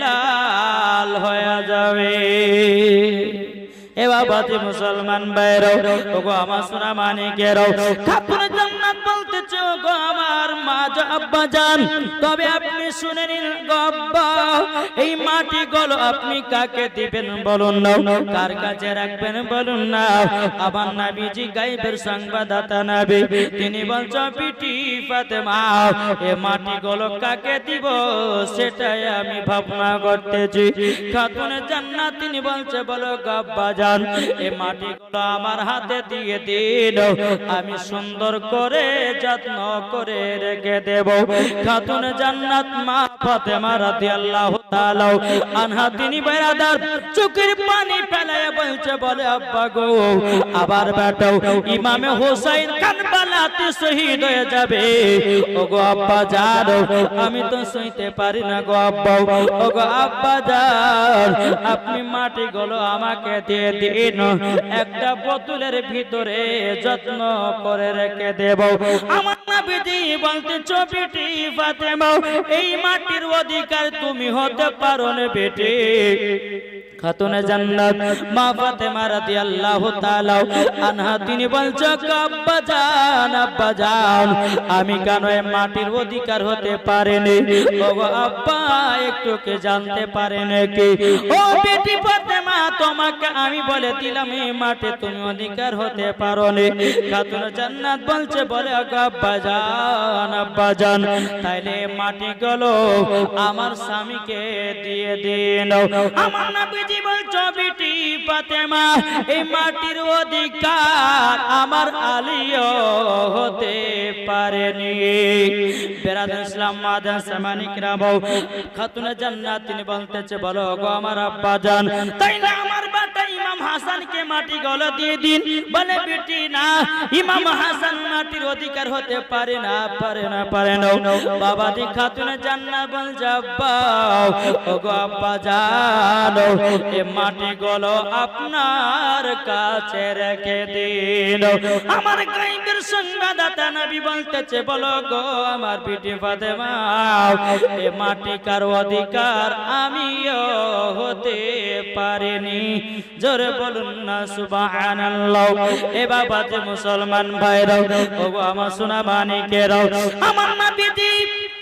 লাল হয়ে যাবে। এ বাবাজি মুসলমান ভাইরাও, ওগো আমার সোনা মানিকেরাও, খাতুনে জান্নাত বলতেছে ওগো আমার মা আব্বা জান, তবে আপনি শুনে নিন গো আব্বা, এই মাটিগুলো আপনি কাকে দিবেন বলুন না, কার কাছে রাখবেন বলুন না। আমার নবীজি গায়বের সংবাদদাতা নবী, তিনি বলছেন বিটি ফাতেমা, এই মাটিগুলো কাকে দিব সেটাই আমি ভাবনা করতেছি। খাতুনে জান্নাত তিনি বলছে বলো গো আব্বা জান, এই মাটিগুলো আমার হাতে দিয়ে দিন, আমি সুন্দর করে যত্ন করে রেখে দেব। খাতুনে জান্নাত মা ফাতেমা রাদিয়াল্লাহু তাআলা আনহা তিনি বেরাদার চোখের পানি ফেলায় বলছে বলে আব্বা গো, আবার বেটাও ইমামে হোসেন কারবালাতে শহীদ হয়ে যাবে। ওগো আব্বা জান, আমি তো সইতে পারি না গো আব্বা। ওগো আব্বা জান, আপনি মাটিগুলো আমাকে দিয়ে দিন, একটা বোতলের ভিতরে যত্ন করে রেখে দেব। আমার নবীজি বলতে বিটি ফাতেমা, এই মাটির অধিকার তুমি হতে পারো না বেটি। খাতুনে জান্নাত মা ফাতেমা রাদিয়াল্লাহু তাআলা আনহা তিনি বলছে আব্বা জান, আব্বা জান, আমি কেন এই মাটির অধিকার হতে পারিনি? ওগো আব্বা একটু কে জানতে পারেন কি? ও বেটি ফাতেমা, তোমাকে আমি বলে দিলাম এই মাটি তুমি অধিকার হতে পারোনি। খাতুনে জান্নাত বলছে বলে আব্বা জান, আব্বা জান, তাইলে মাটি গুলো আমার স্বামীকে দিয়ে দিন। আমার নবীজি বলছো বিটি ফাতেমা, এই মাটির অধিকার আমার আলীও হতে পারেনি। বেরাদার ইসলাম মাদান সামানিকরা বউ, খাতুনে জান্নাত তিনি বলতেছে বলো গো আমার আব্বা জান, তাইলে আমার বাটা ইমাম হাসানকে মাটি গুলো দিয়ে দিন। বলে বেটি না, ইমাম হাসান মাটির অধিকার হতে পারে না, পারে না, পারে না। বাবাজি খাতুনে জান্নাত বলছে আব্বা, ওগো আব্বা জান, এই মাটিগুলো আপনার কাছে রেখে দিন। আমার গায়বের সংবাদদাতা নবী বলতেছে বলো গো আমার বিটি ফাতেমা, এই মাটিকার অধিকার আমিও হতে পারিনি। জোরে বলুন না সুবহানাল্লাহ। এ বাবাজি মুসলমান ভাইরাও, ওগো আমার সোনা মানিকেরাও, আমার নবীজি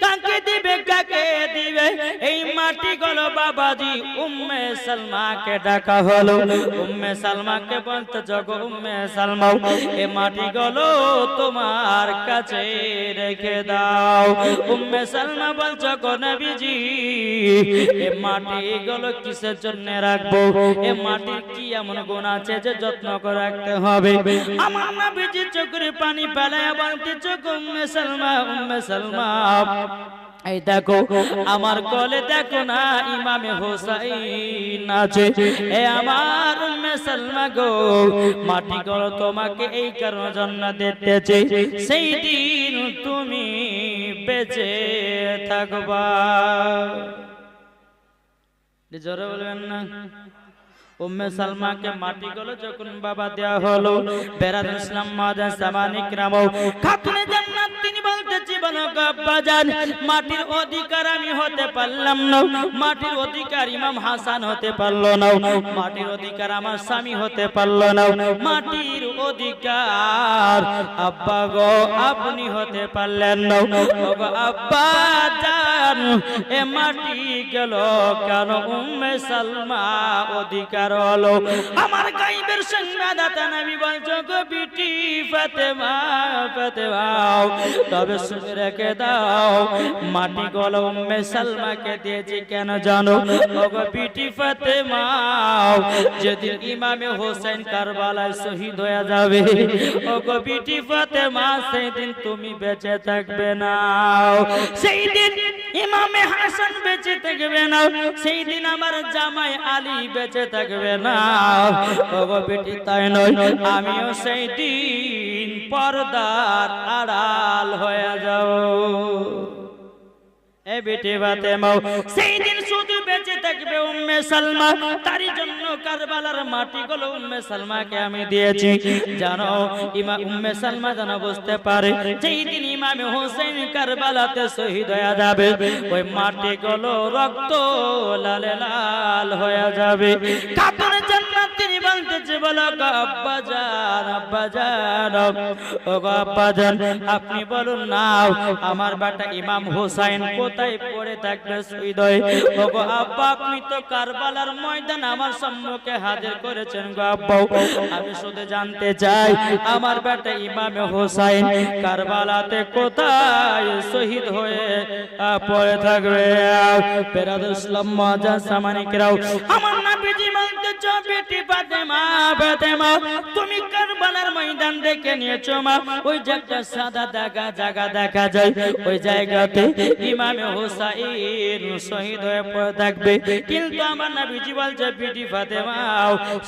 কাকে দিবে, কাকে দিবে এই মাটিগুলো? বাবাজি উম্মে সালমাকে ডাকা হলো। উম্মে সালমাকে বলতে জগো উম্মে সালমা, এই মাটিগুলো তোমার কাছে রেখে দাও। উম্মে সালমা বলছে গো নবীজি, এই মাটিগুলো কিসের জন্য রাখবো? এই মাটির কি এমন গুণ আছে যে যত্ন করে রাখতে হবে? আমার নবীজি চোখের পানি ফেলায় বলতেছে গো উম্মে সালমা, উম্মে সালমা, এই দেখো আমার কোলে দেখো না ইমামে হোসেন আছে। এ আমার উম্মে সালমা গো, মাটি গুলো তোমাকে এই কারণের জন্য দিতেছে, সেই দিন তুমি বেঁচে থাকবা। জোরে বলবেন না। উম্মে সালমাকে মাটিগুলো যখন বাবা দেয়া হলো, বেরাদার ইসলাম মাদান সামানিকরা বউ, খাতুনে জান্নাত তিনি বলতেছি বলো গো আব্বা জান, মাটির অধিকার আমি হতে পারলাম না, মাটির অধিকার ইমাম হাসান হতে পারলো না, মাটির অধিকার আমার স্বামী হতে পারলো না, মাটির অধিকার আব্বা গো আপনি হতে পারলেন না। গো আব্বা জান, এ মাটি গেল কেন? উম্মে সালমা অধিকার হলো। আমার গায়বের সংবাদদাতা নবী বলছো গো বিটি ফাতেমা, ফাতেমা, তবে শুনে রেখে দাও, মাটি গুলো উম্মে সালমাকে দিয়েছি কেন জানো? ওগো বিটি ফাতেমা, যেদিন ইমামে হোসেন কারবালায় শহীদ হয়ে যাবে, ওগো বিটি ফাতেমা, সেই দিন তুমি বেঁচে থাকবে না, সেই দিন ইমামে হাসান বেঁচে থাকবে না, সেই দিন আমার জামাই আলী বেঁচে থাকবে না। ওগো বেটি তাই নয়, আমিও সেই দিন পর্দার আড়াল হয়ে যাব। এ বেটি ফাতেমা, সেই দিন শুধু বেঁচে থাকবে উম্মে সালমা, তারই জন্য কারবালার মাটিগুলো উম্মে সালমাকে আমি দিয়েছি, জানো উম্মে সালমা যেন বুঝতে পারে যেই দিন ইমামে হোসেন কারবালাতে শহীদ হয়ে যাবে ওই মাটিগুলো রক্ত লালে লাল হয়ে যাবে। খাতুন জান্নাত তিনি বলতেছে, বলো আব্বাজান আব্বাজান, ও আব্বাজান আপনি বলুন না আমার বেটা ইমাম হোসেন কোথায় পড়ে থাকবে শহীদ হয়ে? ও গো আব্বা, আপনি তো কারবালার ময়দান আমার সম্মুখে হাজির করেছেন গো আব্বা, আমি শুধু জানতে চাই আমার বেটা ইমাম হোসেন কারবালাতে কোথায় শহীদ হয়ে পড়ে থাকবে? বেরাদুল ইসলাম মুআজ্জাজ সামানিকরাও, আমার নবীজি বলতেছ বেটি ফাতেমা, ফাতেমা তুমি কারবালার ময়দান দেখে নিয়েছো মা, ওই যে একটা সাদা দাগা জায়গা দেখা যায়, ওই জায়গাতে ইমামে হোসেন শহীদ হয়ে পড়ে থাকবে। কিন্তু আমার নবীজি বলছে বেটি ফাতেমা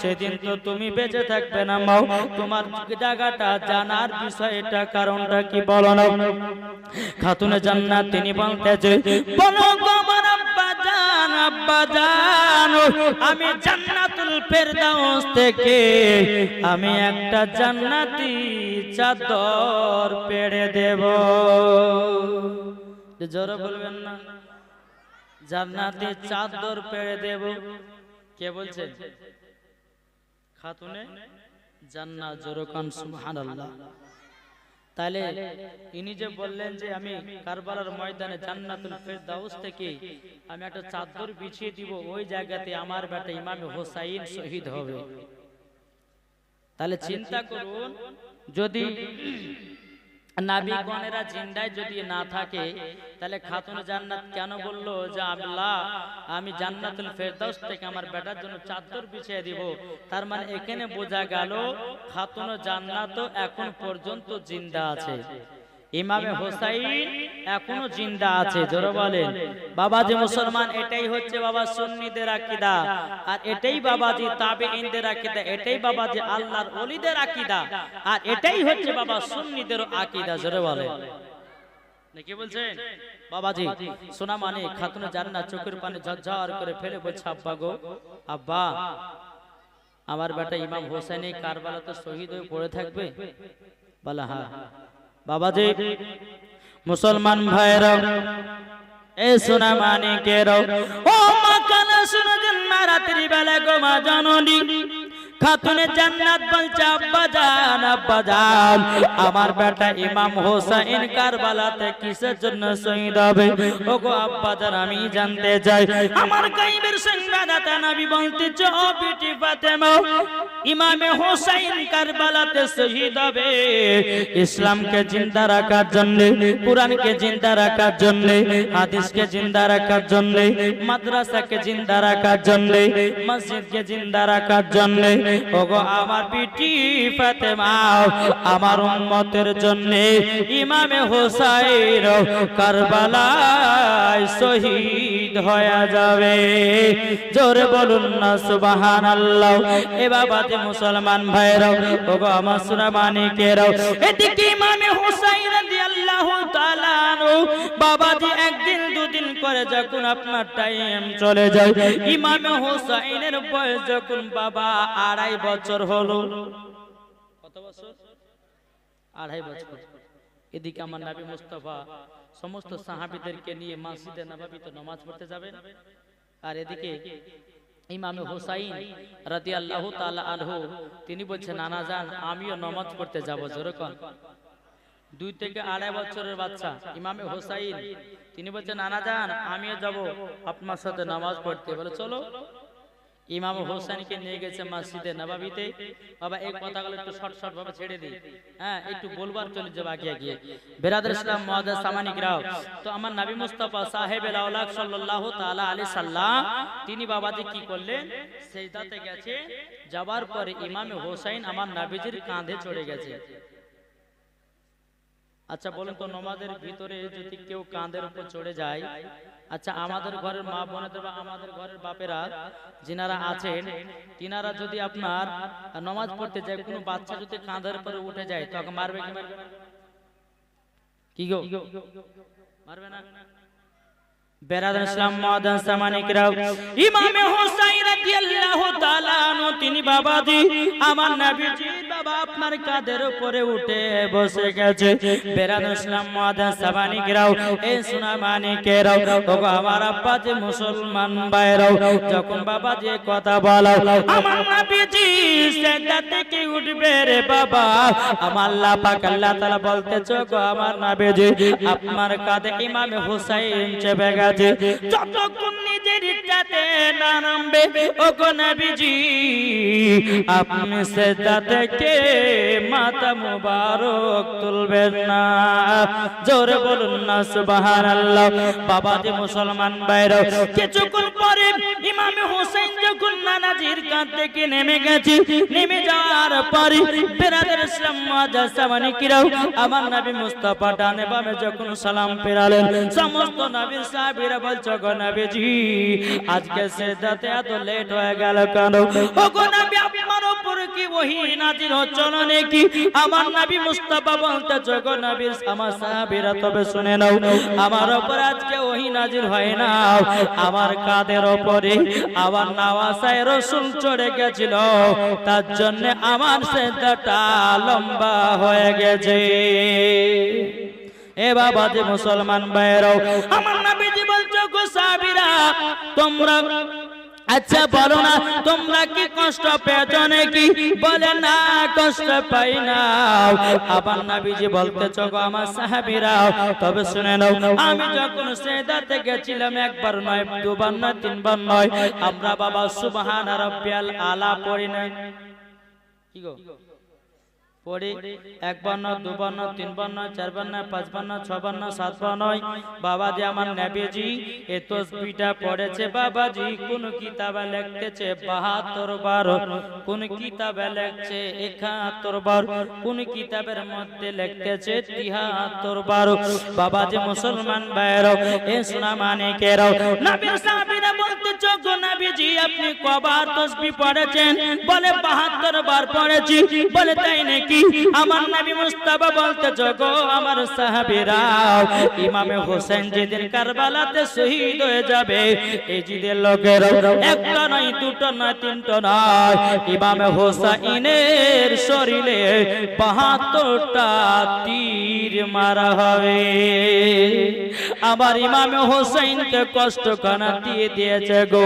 সেদিন তো তুমি বেঁচে থাকবে না মাও, তোমার জায়গাটা জানার বিষয়টা কারণটা কি বলো না? খাতুনে জান্নাত তিনি বলতেছে, বলো আমার আব্বা জান, আব্বা জান আমি জান্নাতুল ফেরদাউস থেকে আমি একটা জান্নাতি চাদর পেড়ে দেব। জোরে বলবেন না, জান্নাতি চাদর পেড়ে দেব। কে বলছে? খাতুনে জান্নাত। জোরে কান সুবহানাল্লাহ। তাহলে ইনি যে বললেন যে আমি কারবালার ময়দানে জান্নাতুল ফেরদাউস থেকে আমি একটা চাদর বিছিয়ে দিব, ওই জায়গাতে আমার বেটা ইমামে হোসেন শহীদ হবে। তাহলে চিন্তা করুন, যদি নাবিগণেরা জিন্দায় যদি না থাকে তাহলে খাতুনে জান্নাত কেন বললো যে আল্লাহ আমি জান্নাতুল ফেরদাউস থেকে আমার বেটার জন্য চাদর বিছিয়ে দিব? তার মানে এখানে বোঝা গেল খাতুনে জান্নাত এখন পর্যন্ত জিন্দা আছে, ইমামে হোসেন এখনো জিন্দা আছে। জোরে বলেন বাবাজি মুসলমান, এটাই হচ্ছে বাবা সুন্নিদের আকীদা, আর এটাই বাবাজি তাবেঈনদের আকীদা, এটাই বাবাজি আল্লাহর ওলিদের আকীদা, আর এটাই হচ্ছে বাবা সুন্নিদের আকীদা। জোরে বলেন নাকি বলছেন বাবাজি? শোনা মানে খাতুনে জান্নাত চোখের পানি ঝরঝর করে ফেলে বলছে, আব্বা গো আব্বা আমার বেটা ইমাম হোসেন কারবালাতে শহীদ হয়ে পড়ে থাকবে? বলা হ্যাঁ। বাবাজি মুসলমান ভাইরা এ সোনা মানিকেরা, ও মা কানা শোনা জন্মা রাত্রি বেলা গো মা জননী খাতুনে জান্নাত বলছে, আব্বা জান আব্বা জান আমার বেটা ইমাম হোসেন কারবালাতে কিসের জন্য শহীদ হবে? ও গো আব্বা জান আমি জানতে চাই। আমার গায়বের সংবাদদাতা নবী বলতেছে, ও বেটি ফাতেমা ইমামে হোসেন কারবালাতে শহীদ হবে ইসলামকে জিন্দা রাখার জন্য, কুরআনকে জিন্দা রাখার জন্য, হাদিসকে জিন্দা রাখার জন্য, মাদ্রাসাকে জিন্দা রাখার জন্য, মসজিদকে জিন্দা রাখার জন্য। ওগো আমার বিটি ফাতেমা আমার উম্মতের জন্য ইমামে হোসেন কারবালায় শহীদ হয়ে যাবে। জোরে বলুন না সুবহানাল্লাহ। এ বাবাজি মুসলমান ভাইরা, ওগো আমার সোনা মানিকেরা, এদিকে ইমামে হোসেন রাদিয়াল্লাহু তাআলা আনহু বাবাজি একদিন দুদিন করে যখন আপনার টাইম চলে যায়, ইমামে হোসেনের বয়স যখন বাবা 2.5 বছর হলো। কত বছর? 2.5 বছর। এদিকে আমার নবী মুস্তাফা সমস্ত সাহাবীদেরকে নিয়ে মসজিদে নববীতে নামাজ পড়তে যাবেন, আর এদিকে ইমামে হোসেন রাদিয়াল্লাহু তাআলা আনহু তিনি বলছেন, নানা জান আমিও নামাজ পড়তে যাব। জোরে কোন 2 থেকে 2.5 বছরের বাচ্চা ইমামে হোসেন তিনি বলছেন, নানা জান আমিও যাব আপনার সাথে নামাজ পড়তে। বলে চলো। ইমাম হোসেনকে নিয়ে গেছে মসজিদে নববীতে। বাবা এই কথাগুলো একটু শর্ট শর্ট ভাবে ছেড়ে দিই, হ্যাঁ একটু বলবার চলে যাব আগে আগে। বেরাদর ইসলাম মুআজ্জাজ সামানিকরাও, তো আমার নবী মুস্তাফা সাহেবুল আওলাদ সাল্লাল্লাহু তাআলা আলাইহি সাল্লাম তিনি বাবাজি কি করলেন, সিজদাতে গেছে, যাবার পরে ইমামে হোসেন আমার নবীজির কাঁধে চড়ে গেছে। আচ্ছা বলেন তো, নামাজের ভিতরে যদি কেউ কাঁধের উপর চড়ে যায়, আচ্ছা আমাদের ঘরের মা বোনেদের বা আমাদের ঘরের বাপেরা যিনারা আছেন তিনারা যদি আপনার নামাজ পড়তে যায়, কোনো বাচ্চা যদি কাঁধের উপরে উঠে যায় তখন মারবে কি মারবে? কি গো মারবে না? বেরাদার ইসলাম মাদান সামানিকরাও, ইমামে হুসাইন রাদিয়াল্লাহু তাআলা আনহু তিনি বাবাজি আমার নবীজি বাবা আপনার কাঁধের উপরে উঠে বসে গেছে। বেরাদার ইসলাম মাদান সামানিকরাও, এই সোনা মানিকেরাও, ওগো আমার আব্বাজি মুসলমান ভাইরাও, যখন বাবাজি কথা বলো আমার নবীজি সিজদা থেকে উঠবে রে বাবা, আমার আল্লাহ পাক আল্লাহ তাআলা বলতেছে গো আমার নবীজি আপনার কাঁধে ইমামে হুসাইন চেপে গেছে, যতক্ষণ নিজের ইচ্ছাতে না নামবে ওগো নবীজি আপনি সিজদা থেকে মাথা মুবারক তুলবেন না। জোরে বলুন না সুবহানাল্লাহ। বাবাজি মুসলমান ভাইরা, কিছুক্ষণ পরে ইমামে হুসাইন যখন নানাজির কাঁধ থেকে নেমে গেছে, নেমে যাওয়ার পরে বেরাদার ইসলাম মুআজ্জাজ সামানিকরাও, আমার নবী মুস্তাফা ডানে বামে যখন সালাম ফেরালেন, সমস্ত নবীর সাহাবীরা বলছে গো নবীজি আজকে সিজদাতে এত লেট হয়ে গেল কেন? ওগো নবী আপনার উপর কি ওহী নাযিল হচ্ছিল নাকি? আমার নবী মুস্তাফা বলতেছে গো নবী আমার সাহাবীরা তবে শুনে নাও, আমার উপর আজকে ওহী নাযিল হয় না, আমার কাঁধের উপরে আমার নাওয়াসায় রাসূল চড়ে গেছিল, তার জন্য আমার সিজদাটা লম্বা হয়ে গেছে। এ বাবা যে মুসলমান ভাইরাও, আমার নবীজি বলছো গো সাহাবীরা তোমরা আচ্ছা বলো না তোমরা কি কষ্ট পেয়েছো নাকি? বলে না কষ্ট পাই না। আবার নবীজি বলতেছো গো আমার সাহাবীরা তবে শুনে নাও, আমি যখন সিজদাতে গেছিলাম একবার নয় দুবার নয় তিনবার নয়, আমরা বাবা সুবহানা রাব্বিয়াল আলা পড়ি না কি গো পড়ি, একবার নয় দুবার নয় তিনবার নয় চারবার নয় পাঁচবার নয় ছবার নয় সাতবার নয়। বাবাজি আমার নবীজি এই তাসবিহটা পড়েছে বাবাজি কোন কিতাবে লিখতেছে 72 বার, কোন কিতাবে লিখছে 71 বার, কোন কিতাবের মধ্যে লিখতেছে 73 বার। বাবাজি মুসলমান ভাইরা এ সোনা মানিকেরাও, নবীর সাহাবীরা বলতেছে গো নবীজি আপনি কবার তাসবিহ পড়েছেন? বলে 72 বার পড়েছি। বলে তাই নাকি? আমার নবী মুস্তাফা বলতেছে গো আমার সাহাবীরা ইমামে হোসেন যেদিন কারবালাতে শহীদ হয়ে যাবে এই জিদের লোকের একটা নয় দুটো নয় তিনটা নয়, ইমামে হোসেনের শরীরে 72টা তীর মারা হবে। আবার ইমামে হোসেনকে কষ্ট কানা দিয়ে দিয়েছে গো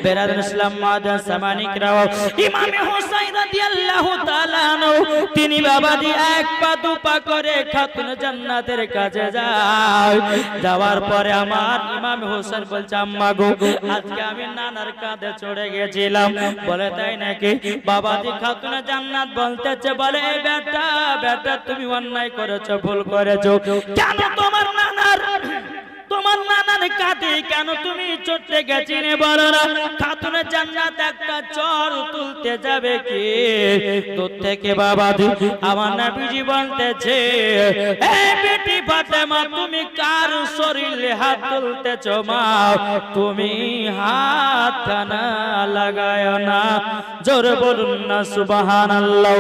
বেরাদার ইসলাম মুআজ্জাজ সামানিকরাও, ইমামে হোসেন রাদিয়াল্লাহু তাআলা আনহু তিনি বাবাজি এক পা দু পা করে খাতুন জান্নাতের কাছে যায়। যাওয়ার পরে আমার ইমাম হোসেন বলছে আম্মা গো আজকে আমি নানার কাঁধে চড়ে গেছিলাম। বলে তাই নাকি? বাবাজি খাতুন জান্নাত বলতেছে বলে বেটা বেটা তুমি অন্যায় করেছো ভুল করেছো, কেন তোমার নানার কাঁধে কেন তুমি চড়তে গেছিলে বলো না? খাতুনে জান্নাত একটা চর তুলতে যাবে কি দূর থেকে বাবাজি আমার নবীজি বলতেছে এ বেটি ফাতেমা তুমি কার শরীরে হাত তুলতেছো মা? তুমি হাত কানা লাগায় না। জোরে বলুন না সুবহানাল্লাহ।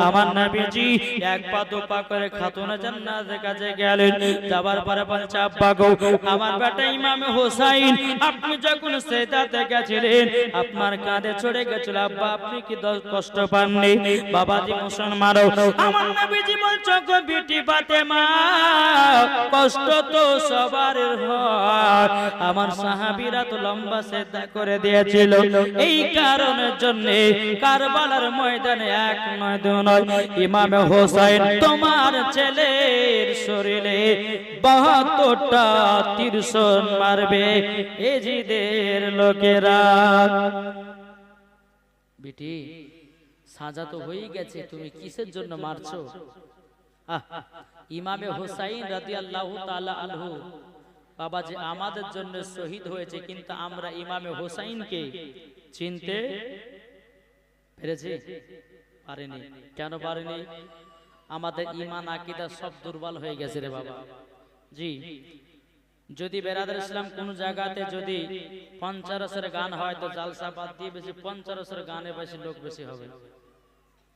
আমার নবীজি এক পা দু পা করে খাতুনে জান্নাতের কাছে গেলেন। যাবার পরে বলছে আব্বা গো আমার বেটা ইমামে হোসাইন আপনি যখন সিজদাতে গেছিলেন আপনার কাঁধে চড়ে গেছিল, আব্বা আপনি কি কষ্ট পাননি? বাবাজি মুসলমান আমার নবীজি বলছো গো বেটি ফাতেমা কষ্ট তো সবার হয়, আমার সাহাবীরা তো লম্বা সিজদা করে দিয়েছিল, এই কারণের জন্য কারবালার ময়দানে এক নয় দু নয় ইমামে হোসেন তোমার ছেলের শরীরে 72টা তীর মারবে এজিদের লোকেরা। বেটি সাজা তো হয়ে গেছে, তুমি কিসের জন্য মারছো? ইমামে হোসাইন রাদিয়াল্লাহু তাআলা আনহু বাবাজি আমাদের জন্য শহীদ হয়েছে, কিন্তু আমরা ইমামে হোসাইনকে চিনতে পেরেছি? পারিনি। কেন পারিনি? আমাদের ঈমান আকীদা সব দুর্বল হয়ে গেছে রে বাবা। জি যদি বেরাদার ইসলাম কোন জায়গাতে যদি পঞ্চরসের গান হয় তো জালসা বাদ দিয়ে বেশি পঞ্চরসের গানে বেশি লোক বেশি হবে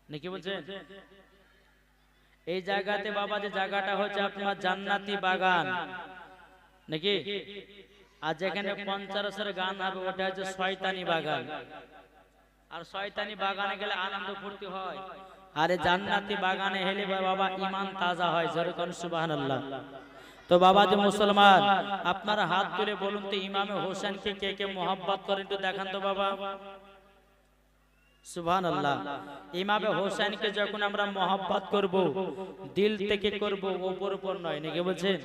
নাকি বলছেন? এই জায়গাতে বাবা যে জায়গাটা হচ্ছে আপনার জান্নাতি বাগান নাকি? আর যেখানে পঞ্চরসের গান হবে ওটা হচ্ছে শয়তানি বাগান। আর শয়তানি বাগানে গেলে আনন্দ ফুর্তি হয়, আরে জান্নাতি বাগানে হেলে বাবা ঈমান তাজা হয়। জোরে কোন সুবহানাল্লাহ। তো বাবা যে মুসলমান, আপনারা হাত তুলে বলুন তো ইমামে হোসেনকে কে কে মোহাব্বত করেন একটু দেখান তো বাবা। সুবহানাল্লাহ। ইমামে হোসেনকে যখন আমরা মোহাব্বত করব, দিল থেকে করব, উপর উপর নয়, নাকি বলছেন?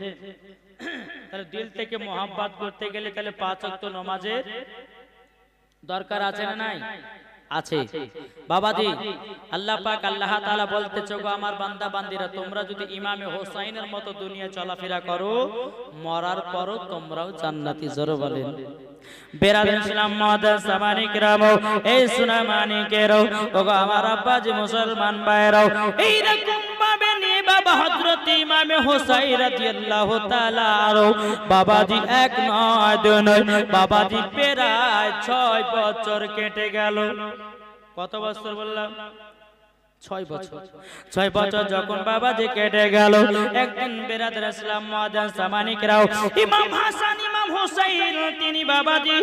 তাহলে দিল থেকে মোহাব্বত করতে গেলে তাহলে 5 ওয়াক্ত নামাজের দরকার আছে না নাই? আছে। বাবাজি, আল্লাহ পাক আল্লাহ তাআলা বলতেছে, গো আমার বান্দা বান্দিরা, তোমরা যদি ইমামে হোসেনের মতো দুনিয়া চলাফেরা করো, মরার পরও তোমরাও জান্নাতি। জোরে বলেন। বেরাদার ইসলাম মুআদ্দাস সামানি কিরামো, এই সোনা মানিকেরও, ওগো আমার আব্বাজি মুসলমান ভাইরাও, এই রকম ভাবে নিয়ে বাবা হযরত ইমামে হোসেন রাদিয়াল্লাহু তাআলা বাবাজি এক নয় দুই নয়, বাবাজি প্রায় 6 বছর কেটে গেল। কত বছর বললাম? 6 বছর। 6 বছর যখন বাবাজি কেটে গেল, একদিন বেরাদার ইসলাম মুআদ্দাস সামানি কিরাও, ইমাম হাসান ইমাম হোসেন তিনি বাবাজি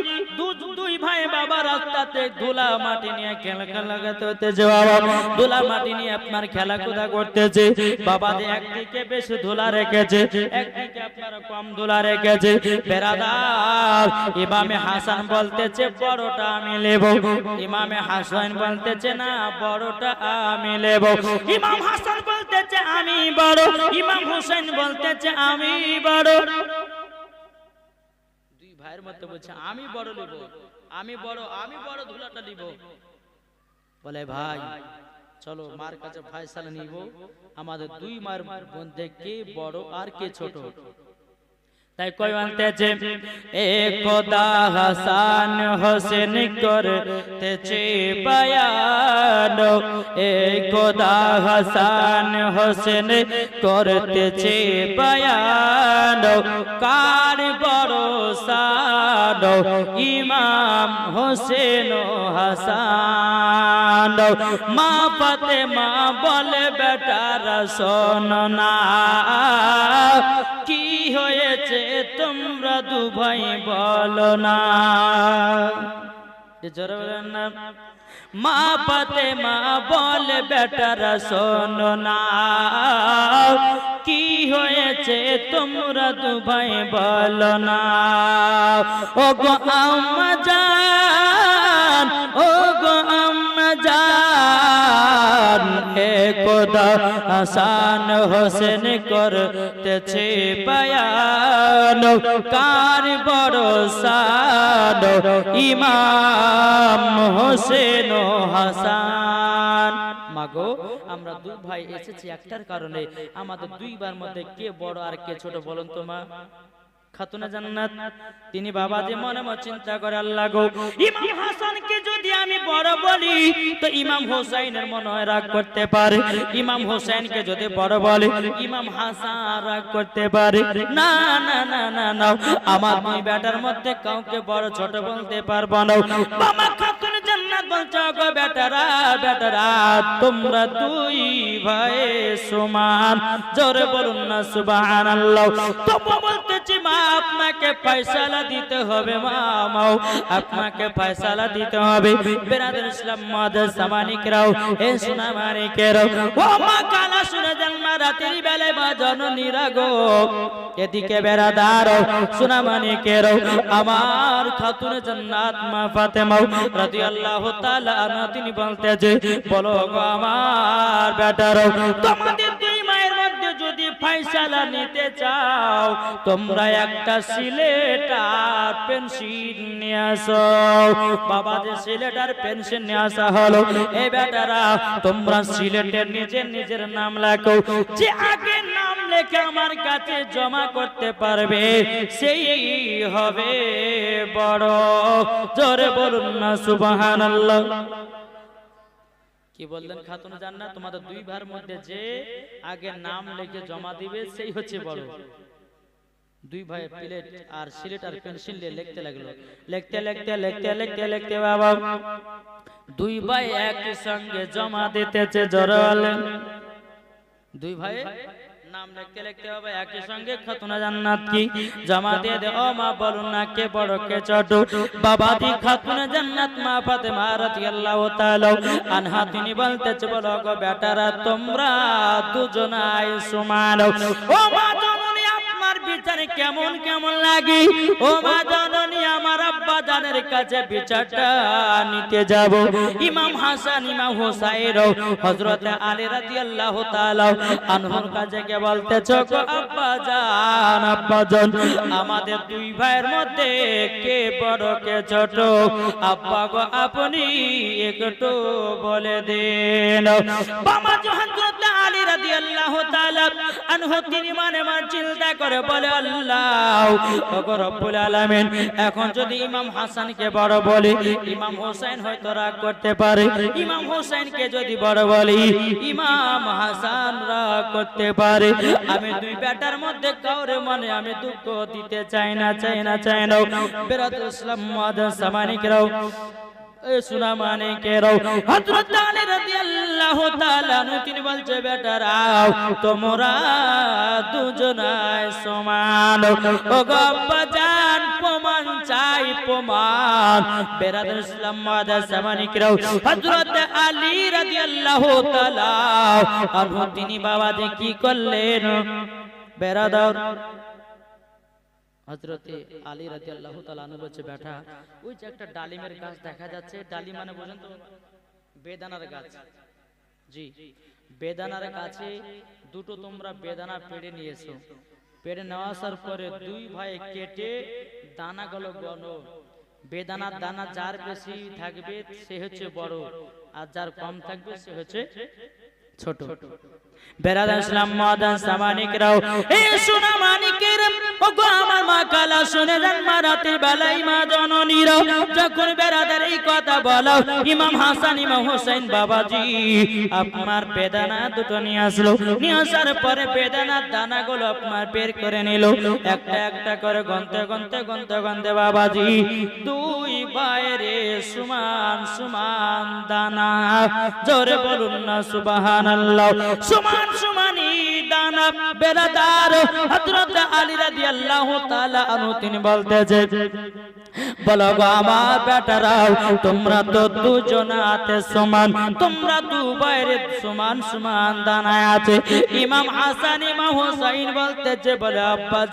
দুই ভাই বাবা রাস্তাতে ধুলা মাটি নিয়ে খেলা লাগাতে হতেছে। বাবা ধুলা মাটি নিয়ে আপনার খেলাধুলা করতেছে। বাবাজি একদিকে বেশি ধুলা রেখেছে, একদিকে আপনার কম ধুলা রেখেছে। বেরাদার ইমামে হাসান বলতেছে বড়টা আমি নেব, ইমামে হাসান বলতেছে না বড়টা আমি নেব। ইমাম হাসান বলতেছে আমি বড়, ইমাম হোসেন বলতেছে আমি বড়। দুই ভাইয়ের মধ্যে বলছে আমি বড় নেব, আমি বড় ধুলাটা নিব। বলে ভাই চলো মার কাছে ফয়সালা নিব, আমাদের দুই মায়ের মধ্যে কে বড় আর কে ছোট। তাই কই বলতেছে এ খোদা হাসান হোসেন করতেছে বয়ান, এ খোদা হাসান হোসেন করতেছে বয়ান, কার ভরসা ইমাম হোসেন হাসান। মা ফাতেমা বলে বেটারা শোনো না, কি হয়েছে তোমরা দু ভাই বলো না। জোরে বলেন না। মা ফাতেমা বলে বেটারা শোনো না, কি হয়েছে তোমরা দু ভাই বলো না। ও গো আম্মা জান, ও গো আম্মা জান, এ খোদা হাসান হোসেন করতেছে বয়ান, কার ভরসা ইমাম হোসেন হাসান। মাগো আমরা দুই ভাই এসেছি একটার কারণে, আমাদের দুইবার মধ্যে কে বড় আর কে ছোট বলুন তো মা। খাতুনে জান্নাত তিনি বাবাজি মনে মনে চিন্তা করে, আল্লাহ গো ইমাম হাসানকে যদি আমি বড় বলি তো ইমাম হোসেনের মনে হয় রাগ করতে পারে, ইমাম হোসেনকে যদি বড় বলে ইমাম হাসান রাগ করতে পারে। না না না না না, আমার দুই বেটার মধ্যে কাউকে বড় ছোট বলতে পারবো না। বাবা খাতুনে জান্নাত বলছে, গো বেটারা বেটারা তোমরা দুই ভাই সমান। জোরে বলুন না সুবহানাল্লাহ। তবু বলতেছি মা আপনাকে ফয়সালা দিতে হবে, মা আপনাকে ফয়সালা দিতে হবে। বেরাদার ইসলাম মুআদ্দাস সামানি কিরাও, এ সোনা মানিকেরাও, ও মা কালা শুনে যান মা রাতের বেলায় মা জননীরা গো, এদিকে বেরাদার সোনা মানিকেরাও, আমার খাতুনে জান্নাত মা ফাতেমা রাদিয়াল্লাহু তাআলা আনহা তিনি বলতেছে, বলো গো আমার বেটারাও, তোমাদের দুই মায়ের মধ্যে যদি ফয়সালা নিতে চাও তোমরা একটা সিলেট আর পেন্সিল নিয়ে আসো। বাবা যে সিলেট আর পেন্সিল নিয়ে আসা হলো, এই বেটারা তোমরা সিলেটের নিজের নাম লেখো, যে আগে নাম লেখে আমার কাছে জমা করতে পারবে সেই হবে বড়। জোরে বলুন না সুবহানাল্লাহ। কি বললেন খাতুন জান্নাত, তোমাদের দুই ভাইয়ের মধ্যে যে আগে নাম লিখে জমা দিবে সেই হচ্ছে বড়। দুই ভাই প্লেট আর সিলেট আর পেন্সিল দিয়ে লিখতে লাগলো, লিখতে লিখতে লিখতে লিখতে লিখতে বাবা দুই ভাই একই সঙ্গে জমা দিতেছে। জোরে বলেন। দুই ভাই নাম লিখতে হবে একই সঙ্গে খাতুনা জান্নাত কি জমা দিয়ে দে। ও মা বলুন না কে বড় কে ছোট? বাবাজি খাতুনা জান্নাত মা ফাতেমা রাদিয়াল্লাহু তাআলা আনহা তিনি বলতেছে, বলো গো বেটারা তোমরা দুজনাই সমান। ও মা জননী আপনার বিচারে কেমন কেমন লাগে? ও মা জননী আমার আব্বা জানের কাছে বিচারটা নিতে যাব। ইমাম হাসান ইমাম হুসাইন হযরত আলী রাদিয়াল্লাহু তাআলা আনহুর কাছে কে বলতেছো গো আব্বা জান আমাদের দুই ভাইয়ের মধ্যে কে বড় কে ছোট? আব্বা গো আপনি একটু বলে দেন। বাবা হযরত আলী রাদিয়াল্লাহু তাআলা আনহু তিনি মনে মনে চিন্তা করে বলে, আল্লাহ ওগো রব্বুল আলামিন, এখন যদি ইমাম হাসানকে বড় বলি ইমাম হোসেন হয়তো রাগ করতে পারে, ইমাম হোসেনকে যদি বড় বলি ইমাম হাসান রাগ করতে পারে। আমি দুই বেটার মধ্যে কাউরে মনে আমি দুঃখ দিতে চাই না। বেরাদুল ইসলাম মুআদ্দাস সামানিকরাও সুনা মানে কেরাও হযরত আলী রাদিয়াল্লাহু তাআলা তিনি বলছে বেটারাও তোমরা দুজনাই সমান। ও গো আব্বা জান প্রমাণ চাই প্রমাণ। বেরাদুল ইসলাম মুআদ্দাস সামানিকরাও হযরত আলী রাদিয়াল্লাহু তাআলা আনহু তিনি বাবাজি কি করলেন? বেরাদার হযরতে আলী রাদিয়াল্লাহু তাআলা আনহু বলছে, বেটা ওই যে একটা ডালিমের গাছ দেখা যাচ্ছে, ডালিম মানে বুঝেন তো বেদানার গাছ। জি, বেদানার গাছে দুটো তোমরা বেদানা পেড়ে নিয়েছো। পেড়ে নেওয়া আসার পরে দুই ভাই কেটে দানাগুলো গণো। বেদানার দানা যার বেশি থাকবে সে হচ্ছে বড়, আর যার কম থাকবে সে হচ্ছে ছোট। বেরাদার ইসলাম মুআদ্দাস সামানিকরাও এই সোনা মানিকের ওগো আমার মা কালা শুনে যান মা রাতের বেলায় মা জননীরা যখন বেরাদার এই কথা বলো ইমাম হাসান ইমাম হোসেন বাবাজি আপনার বেদানা দুটো নিয়ে আসলো। নিয়ে আসার পরে বেদানার দানাগুলো আপনার বের করে নিল। একটা একটা করে গনতে বাবাজি দুই বাইরে সমান সমান দানা। জোরে বলুন না সুবহানাল্লাহ। সমান সমানই দানা। বেরাদার হযরত আলী রাদিয়াল্লাহু তাআলা আনহু তিনি বলতেছে, বলো গো আমার বেটারাও তোমরা তো দুজনাতে সমান, তোমরা দু বাইরে সমান সমান দানায় আছে। ইমাম হাসান ইমাম হুসাইন বলতেছে, বলে আব্বা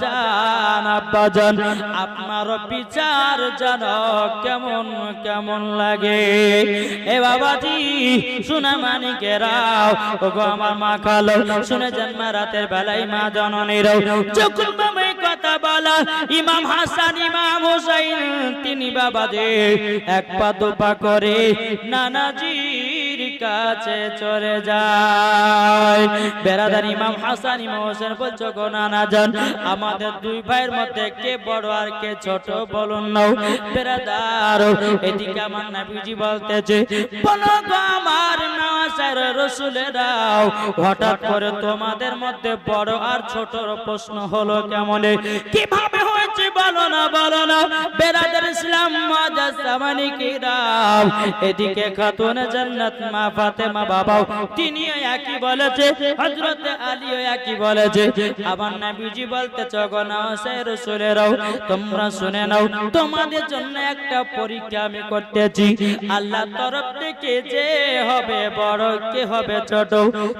জান আপনার বিচার জানো কেমন কেমন লাগে? এ বাবাজি সোনা মানিকেরাও ওগো আমার মা খালো শুনে জন্ম রাতের বেলায় মা জননীরাও যখন বাবা কথা বলা ইমাম হাসান ইমাম হুসাইন তিনি বাবাজি এক পা দুপা করে নানাজির কাছে চলে যায়। বেরাদার ইমাম হাসান ইমাম হোসেন বলছো গো নানা জান আমাদের দুই ভাইয়ের মধ্যে কে বড় আর কে ছোট বলুন না। বেরাদার এদিকে আমার নবীজি বলতেছে, বলো গো আমার নওয়াজের রাসূলেরাও হঠাৎ করে তোমাদের মধ্যে বড় আর ছোটর প্রশ্ন হলো কেমন, কিভাবে হয়েছে বলো না। বেরাদার ইসলাম মুআদ্দাস সামানিকরাও এদিকে খাতুনে জান্নাত মা ফাতেমা বাবাও তিনিও একই বলেছে, হযরত আলীও একই বলেছে। আমার নবীজি বলতেছে গো নওয়াজের রাসূলেরাও তোমরা শুনে নাও, তোমাদের জন্য একটা পরীক্ষা আমি করতেছি। আল্লাহর তরফ থেকে যে হবে বড় কে হবে ছোট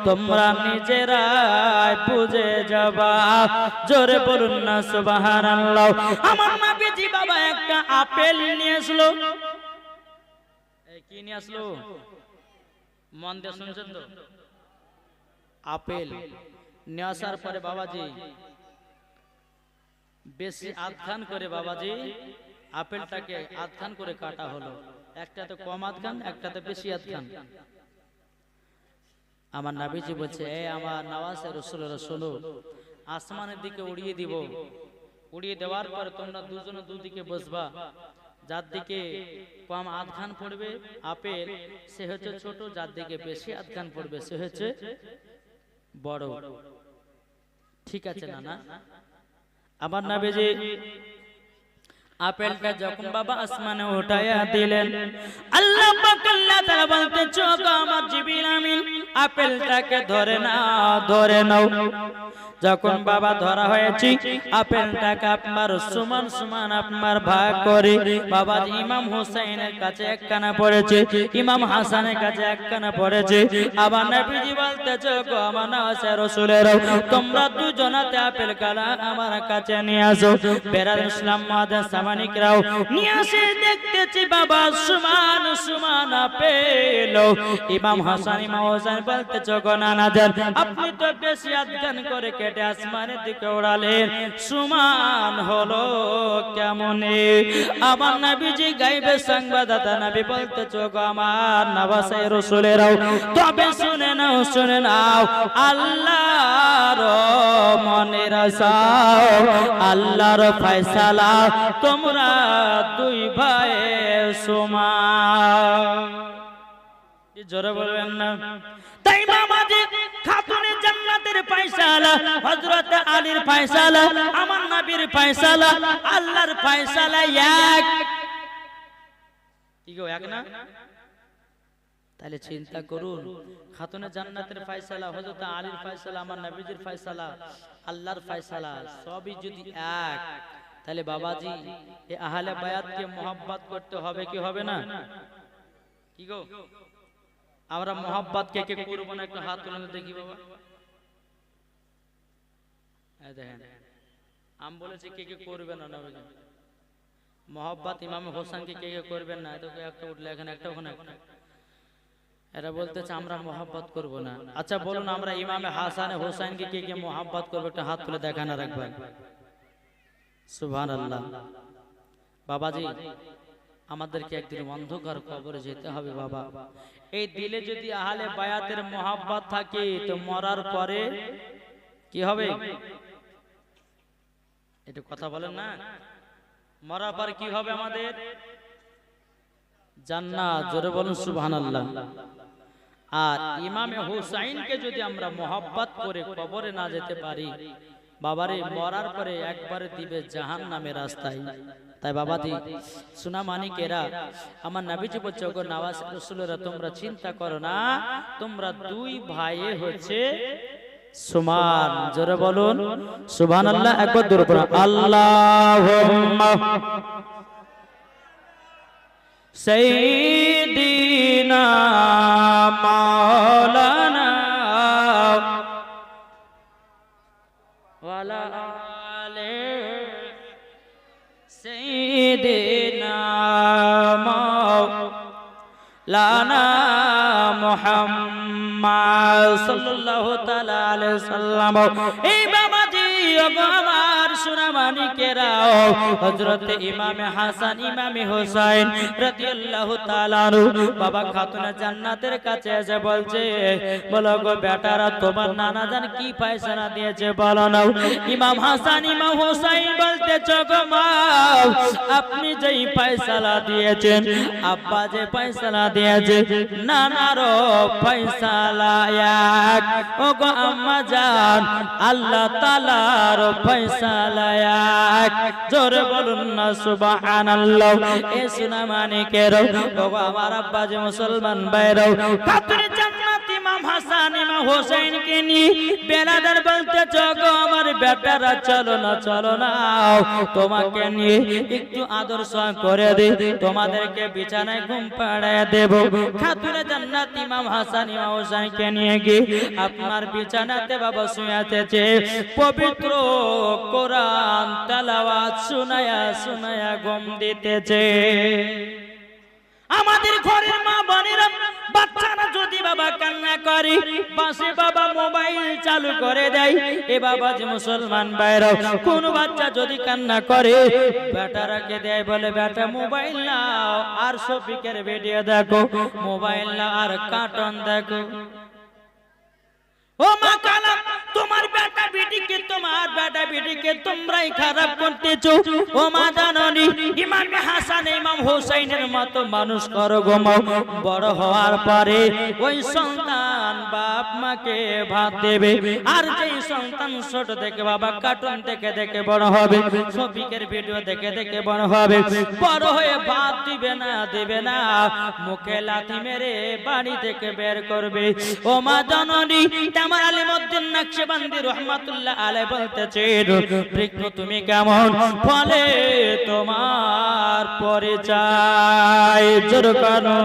তোমরা নিজেরাই বুঝে যাবা। জোরে বলুন না সুবহানাল্লাহ। আমার নবীজি বাবা একটা আপেল নিয়ে আসলো। কি নিয়ে আসলো? মন দিয়ে শুনছেন তো? আপেল নিয়ে আসার পরে বাবাজি বেশি আধখান করে বাবাজি আপেলটাকে আধখান করে কাটা হলো। একটাতে কম আধখান একটাতে বেশি আধখান। আমার নবীজি বলছে, এ আমার নওয়াজের রাসূলরা শোনো, আসমানের দিকে উড়িয়ে দিব। উড়িয়ে দেওয়ার পরে তোমরা দুজনে দুদিকে বসবা। যার দিকে কম আধখান পড়বে আপেল সে হচ্ছে ছোট, যার দিকে বেশি আধখান পড়বে সে হচ্ছে বড়। ঠিক আছে না? আমার নবীজি আপেলটা যখন বাবা আসমানে উঠায়া দিলেন, আল্লাহ পাক আল্লাহ তাআলা বলতে চোখ আমার জিবরিল আমিন আপেলটাকে ধরে নাও। যখন বাবা ধরা হয়েছে আপেলটাকে আপনার সমান সমান আপনার ভাগ করে বাবা ইমাম হুসাইনের কাছে একখানা পড়েছে, ইমাম হাসানের কাছে একখানা পড়েছে। আবার নবীজি বলতেছে গো আমার নওয়াজে রাসূলের তোমরা দুজনাতে আপেল কালা আমার কাছে নিয়ে আসো। বেরাদ ইসলাম মাদান সামানিকরাও নিয়ে আসে, দেখতেছি বাবা সমান সমান আপেল। ইমাম হাসান ইমাম হুসাইন বলতেছে গো নানা জান আপনি তো বেশি আজ্ঞান করে কেটে আসমানের দিকে ওড়ালেন, সমান হলো কেমনে? আমার নবীজি গাইবে সংবাদদাতা নবী বলতেছে গো আমার নওয়াজে রাসূলেরাও তবে শুনে নাও আল্লাহর মনের আশাও আল্লাহর ফয়সালা তোমরা দুই ভাই সমান। জোরে বলবেন না? তাই মামাজি খাতুনে জান্নাতের ফয়সালা হযরত আলীর ফয়সালা আমার নবীর ফয়সালা আল্লাহর ফয়সালা এক। কি গো এক না? তাহলে চিন্তা করুন খাতুনে জান্নাতের ফয়সালা হযরত আলীর ফয়সালা আমার নবীজির ফয়সালা আল্লাহর ফয়সালা সবই যদি এক, তাহলে বাবাজি এই আহলে বায়াতকে মোহাব্বত করতে হবে কি হবে না? কি গো আমরা মোহাব্বত কে কে করব না একটু হাত তুলে দেখি বাবা। এই দেখেন আমি বলেছি কে কে করবে না নবীজি মোহাব্বত ইমাম হোসেনকে কে কে করবেন না? তো একটা উঠলে এখানে একটা ওখানে একটা, এরা বলতেছে আমরা মোহাব্বত করব না। আচ্ছা বলুন আমরা ইমামে হাসান হোসেনকে কে কে মোহাব্বত করবে একটা হাত তুলে দেখানো রাখবেন। সুবহানাল্লাহ। বাবাজি আমাদেরকে একদিন অন্ধকার কবরে যেতে হবে বাবা। এই দিলে যদি আহলে বায়াতের মোহাব্বত থাকে তো মরার পরে কি হবে? একটু কথা বলেন না, মরার পর কি হবে আমাদের? জান্নাত। জোরে বলুন সুবহানাল্লাহ। আর ইমামে হুসাইনকে যদি আমরা মোহাব্বত করে কবরে না যেতে পারি বাবারে মরার পরে একবারে দিবে জাহান্নামের রাস্তায়। তাই বাবাজি সুনা মানিকেরা আমার নবীজি বলছে গো নওয়াজে রাসূলেরা তোমরা চিন্তা করো না, তোমরা দুই ভাইয়ে হচ্ছে সমান। জোরে বলুন সুবহানাল্লাহ। একবার দূর করুন আল্লাহুম্মা সাইয়্যিদিনা মাওলানা ওয়ালা আলে সাইয়্যিদিনা মাওলানা মুহাম্মদ সাল্লাল্লাহু তাআলা আলাইহি সাল্লাম। এই বাবাজি আমার সোনা মানিকেরা হযরত ইমামে হাসান ইমামে হোসেন রাদিয়াল্লাহু তাআলা আনহু বাবা খাতুনে জান্নাতের কাছে এসে বলছে বলো গো বেটারা তোমার নানা জান কি ফয়সালা দিয়েছে বলো না। ইমাম হাসান ইমাম হোসেন বলতেছে গো মা আপনি যেই ফয়সালা দিয়েছেন আব্বা যে ফয়সালা দিয়েছে নানারও ফয়সালা এক। ও গো আম্মা জান আল্লাহ তাআলার ফয়সালা এক। জোরে বলুন না সুবহানাল্লাহ। এ সোনা মানিকের ও আমার আব্বা যে মুসলমান ভাইরাও খাতুনে জান্নাত ইমাম হাসান ইমাম হোসেনকে নিয়ে বেলাদার বলতেছে গো আমার বেটারা চলো না তোমাকে নিয়ে একটু আদর্শ করে দে, তোমাদেরকে বিছানায় ঘুম পাড়ায় দেব। খাতুনে জান্নাত ইমাম হাসান ইমাম হোসেনকে নিয়ে গিয়ে আপনার বিছানাতে বাবা শুয়াতেছে, পবিত্র কোরআন তেলাওয়াত শুনায়া ঘুম দিতেছে। আমাদের ঘরের মা বোনেরা বাচ্চারা যদি বাবা কান্না করে পাশে বাবা মোবাইল চালু করে দেয়। এ বাবা যে মুসলমান ভাইরা কোন বাচ্চা যদি কান্না করে বেটারাকে দেয় বলে বেটা মোবাইল নাও আর শফিকের ভিডিও দেখো, মোবাইল নাও আর কার্টুন দেখো। ও মা কালা তোমার বেটা বেটিকে তোমরাই খারাপ করতেছো। ও মা জাননি ইমাম হাসান ইমাম হোসেনের মতো মানুষ করো গো মা, বড় হওয়ার পরে ওই সন্তান বাপ মাকে ভাত দেবে। আর যেই সন্তান ছোট থেকে বাবা কার্টুন দেখে বড় হবে, শফিকের ভিডিও দেখে বড় হবে, বড় হয়ে ভাত দিবে না মুখে লাথি মেরে বাড়ি থেকে বের করবে। ও মা জাননি আমার আলী মঈনুদ্দিন নকশবন্দি রহমাতুল্লাহ আলাইহি বলতেছেন, বৃক্ষ তুমি কেমন, ফলে তোমার পরিচয়। জোর করো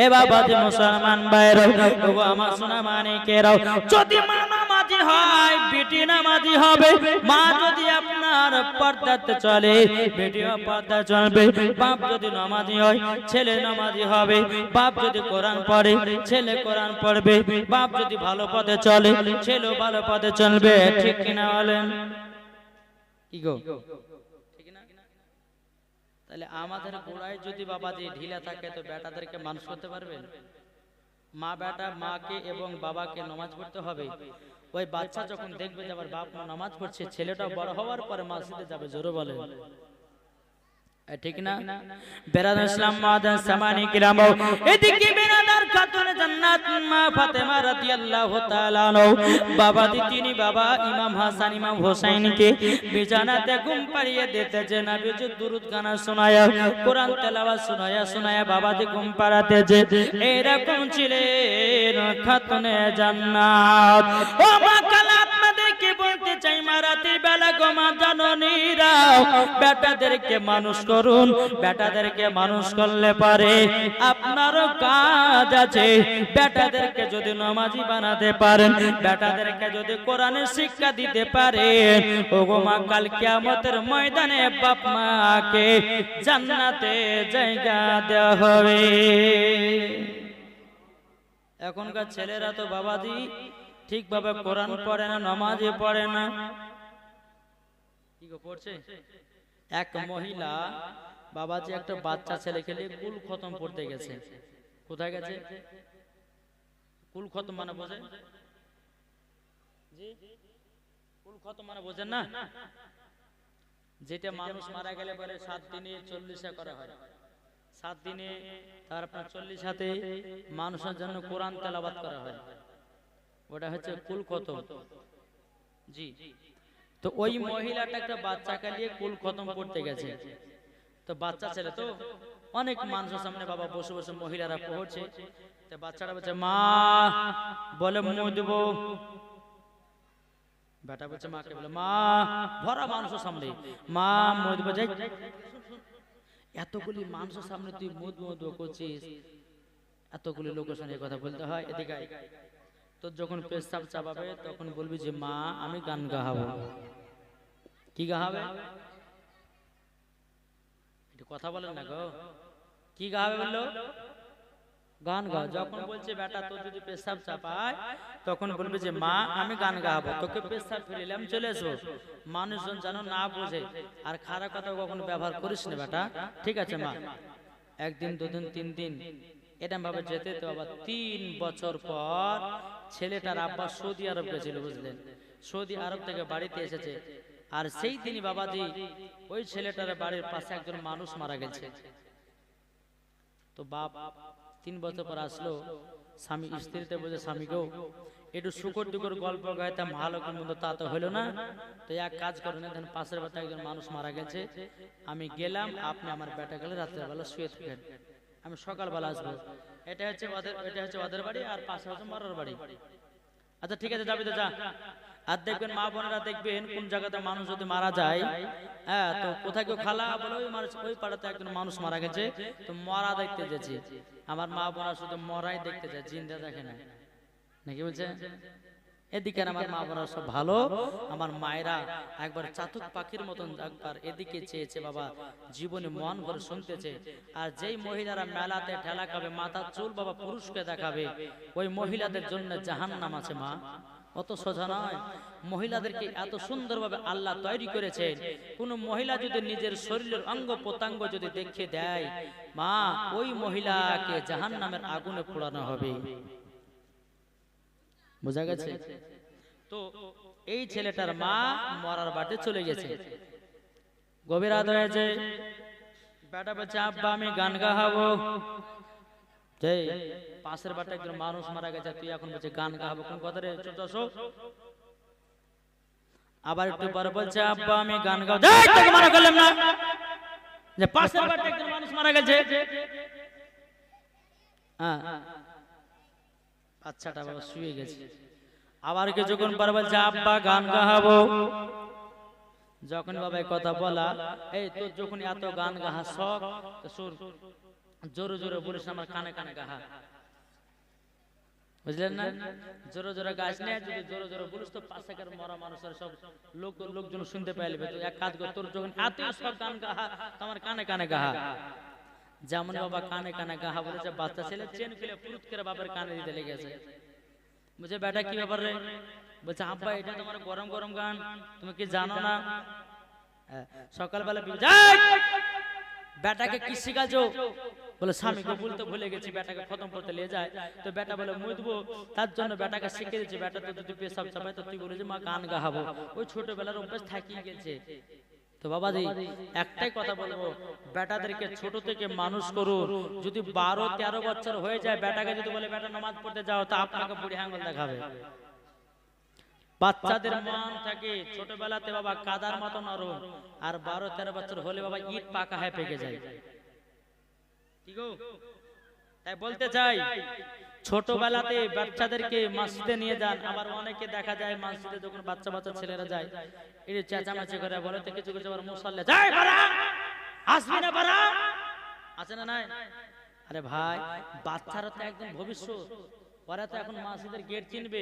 এ বাবাজি মুসলমান ভাইরা, ওগো আমার সোনা মানিকেরাও, যদি মা নামাজি হয়, বেটি নামাজি হবে। মা যদি আপনার পর্দাতে চলে, বেটিও পর্দা চলবে। বাপ যদি নামাজি হয়, ছেলে নামাজি হবে। বাপ যদি কোরআন পড়ে, ছেলে কোরআন পড়বে। বাপ যদি ভালো পথে চলে, ছেলেও ভালো পথে চলবে। ঠিক কিনা বলেন? কি গো, ঠিক না? তাহলে আমাদের গোড়ায় যদি বাবাজি ঢিলা থাকে, তো বেটাদেরকে মানুষ করতে পারবেন? মা বেটা মাকে এবং বাবাকে নামাজ পড়তে হবে। ওই বাচ্চা যখন দেখবে যে আবার বাপ মা নামাজ পড়ছে, ছেলেটা বড় হওয়ার পরে মসজিদে যাবে। জোরে বলেন ঠিক না? বেরাদার ইসলাম মাদান সামানি কিরাম, এদিকে বেরাদার খাতুন জান্নাত মা ফাতেমা রাদিয়াল্লাহু তাআলা আনহা, বাবাজি তিনি বাবা ইমাম হাসান ইমাম হোসেনকে বিছানাতে ঘুম পাড়িয়ে দিতেছে। নবীজি দুরূদ গানা শোনায়া, কোরআন তেলাওয়াত শোনায়া শোনায়া বাবাজি ঘুম পাড়াতেছে। এরকম ছিলেন খাতুনে জান্নাত। ও মা কালা আপনাদেরকে বলতে চাই, মা রাতের বেলা গোমা জননীরা, বেটাদেরকে মানুষ করুন। বেটাদেরকে মানুষ করলে পারে আপনারও কাজ আছে। বেটাদেরকে যদি নামাজি বানাতে পারেন, বেটাদেরকে যদি কোরআনের শিক্ষা দিতে পারেন, ওগো মা কাল কিয়ামতের ময়দানে বাপ মাকে জান্নাতে জায়গা দেওয়া হবে। এখনকার ছেলেরা তো বাবাজি ঠিকভাবে কোরআন পড়ে না, নামাজে পড়ে না। কি গো পড়ছে? এক মহিলা বাবাজি একটা বাচ্চা ছেলেকে নিয়ে কুল খতম পড়তে গেছে। কোথায় গেছে? কুল খতম মানে বোঝে? জি, কুল খতম মানে বোঝেন না? যেটা মানুষ মারা গেলে পরে 7 দিনে 40 করা হয়। 7 দিনে তারপর 40 হাতে মানুষের জন্য কোরআন তেলাওয়াত করা হয়। ওটা হচ্ছে কুল খতম। জি, তো ওই মহিলাটা একটা বাচ্চাকে নিয়ে কুল খতম করতে গেছে। তো বাচ্চা ছেলে তো অনেক মানুষের সামনে বাবা বসে বসে মহিলারা পড়ছে। তো বাচ্চাটা বলছে মা, বলে মুখ দেবো। বেটা বলছে মাকে, বলে মা, ভরা মানুষের সামনে মা মুখ দেবো। যাই, এতগুলি মানুষের সামনে তুই মুখ মুখ করছিস, এতগুলি লোকের সঙ্গে কথা বলতে হয়? এদিকে তো যখন পেশাব চাপাবে তখন বলবি যে মা আমি গান গাহাবো। কি গাহাবে? একটু কথা বলেন না গো, কি গাহাবে বললো? গান গাও। যখন বলছে বেটা তোর যদি পেশাব চাপায়, তখন বলবি যে মা আমি গান গাহাবো, তোকে পেশাব ফিরিলাম, চলে এসো। মানুষজন যেন না বোঝে আর খারাপ কথা কখনো ব্যবহার করিস না বেটা, ঠিক আছে মা? একদিন, দুদিন, 3 দিন এরকম ভাবে যেতে তো আবার 3 বছর পর ছেলেটার আব্বা সৌদি আরব গেছিল, বুঝলেন? সৌদি আরব থেকে বাড়িতে এসেছে। আর সেই দিনই বাবাজি ওই ছেলেটার বাড়ির পাশে একজন মানুষ মারা গেছে। তো বাপ 3 বছর পর আসলো, স্বামী স্ত্রীতে বলে স্বামী গো একটু শুকর দুকর গল্প গাইতাম, ভালো কোন মন্দ তা তো হলো না। তো এক কাজ করেন, এখন পাশের বাড়িতে একজন মানুষ মারা গেছে, আমি গেলাম, আপনি আমার বেটা গেলে রাত্রের বেলা শুয়ে থাকেন, আমি সকালবেলা আসবো। এটা হচ্ছে ওদের বাড়ি, আর পাশে হচ্ছে মরার বাড়ি। আচ্ছা ঠিক আছে, যাবি তো যা। আর দেখবেন মা বোনেরা দেখবেন কোন জায়গাতে মানুষ যদি মারা যায়, হ্যাঁ, তো কোথায় কেউ খালা বলে ওই পাড়াতে একজন মানুষ মারা গেছে, তো মরা দেখতে যাচ্ছি। আমার মা বোনেরা শুধু মরাই দেখতে যায়, জিন্দা দেখে না, নাকি বলছে? এদিকে আমার মা বোনেরা সব ভালো, আমার মায়েরা একবার চাতক পাখির মতন একবার এদিকে চেয়েছে বাবা, জীবনে মন ভরে শুনতেছে। আর যেই মহিলারা মেলাতে ঠেলা খাবে, মাথার চুল বাবা পুরুষকে দেখাবে, ওই মহিলাদের জন্য জাহান্নাম আছে মা। অত সোজা নয়। মহিলাদেরকে এত সুন্দরভাবে আল্লাহ তৈরি করেছেন, কোন মহিলা যদি নিজের শরীরের অঙ্গ প্রত্যঙ্গ যদি দেখে দেয়, মা ওই মহিলাকে জাহান্নামের আগুনে পোড়ানো হবে। বোঝা গেছে? তো এই ছেলেটার মা মরার বাটে চলে গেছে, গভীর রাত হয়েছে, বেটা বলছে আব্বা আমি গান গাহাবো। পাশের বাটে একজন মানুষ মারা গেছে, তুই এখন বলছে গান গাহাবো, কোন কথা রে? আবার একটু পরে বলছে আব্বা আমি গান গাও। মানা করলাম না যে পাশের বাটে একজন মানুষ মারা গেছে। বাচ্চাটা বাবা শুয়ে গেছে, আবার কিছুক্ষণ পর বলছে আব্বা গান গাহাবো। যখন বাবা কথা বলা, এই তোর যখন এত গান গাহা শখ, সুর জোরে জোরে বলিস আমার কানে কানে গাহা, বুঝলেন না? জোরে জোরে গাছ নেই, যদি জোরে জোরে বলিস তো পাশের মরা মানুষের সব লোকজন শুনতে পাইবে। তো এক কাজ কর, তোর যখন এত সব গান গাহা তোমার কানে কানে গাহা। যেমন বাবা কানে কানে গাহা বলেছে, বাচ্চা ছেলে চেন খুলে পুরুত করে বাবার কানে দিতে লেগেছে। বুঝে বেটা কি ব্যাপার রে? বলছে আব্বা এটা তোমার গরম গরম গান, তুমি কি জানো না? সকালবেলা বেটাকে কি শিখাছো? বলে স্বামীকে বলতে ভুলে গেছি, বেটাকে খতম করতে নিয়ে যায়। তো বেটা বলে মুদবো, তার জন্য বেটাকে শিখে দিয়েছে। বেটা তো যদি পেশাব চাপায় তো তুই বলে যে মা গান গাহাবো, ওই ছোটবেলার অভ্যাস থাকিয়ে গেছে। তো বাবাজি একটাই কথা বলবো, বেটাদেরকে ছোট থেকে মানুষ করুন। যদি 12-13 বছর হয়ে যায়, বেটাকে যদি বলে বেটা নামাজ পড়তে যাও, তা আপনাকে বুড়ি আঙ্গুল দেখাবে। বাচ্চাদের মন থাকে ছোটবেলাতে বাবা কাদার মতো নরম, আর 12-13 বছর হলে বাবা ইট পাকা হয়ে পেকে যায়। ঠিক গো? তাই বলতে চাই, ছোটবেলাতে বাচ্চাদেরকে মসজিদে নিয়ে যান। আবার অনেকে দেখা যায় মসজিদে যখন বাচ্চা বাচ্চা ছেলেরা যায়, এই চেঁচামেচি করে বলে, তো কিছু কিছু আবার মুসল্লি যায়, বাড়া আসবি না, বাড়া আছে না নাই? আরে ভাই, বাচ্চারা তো একদম ভবিষ্যৎ, ওরা তো এখন মসজিদের গেট চিনবে।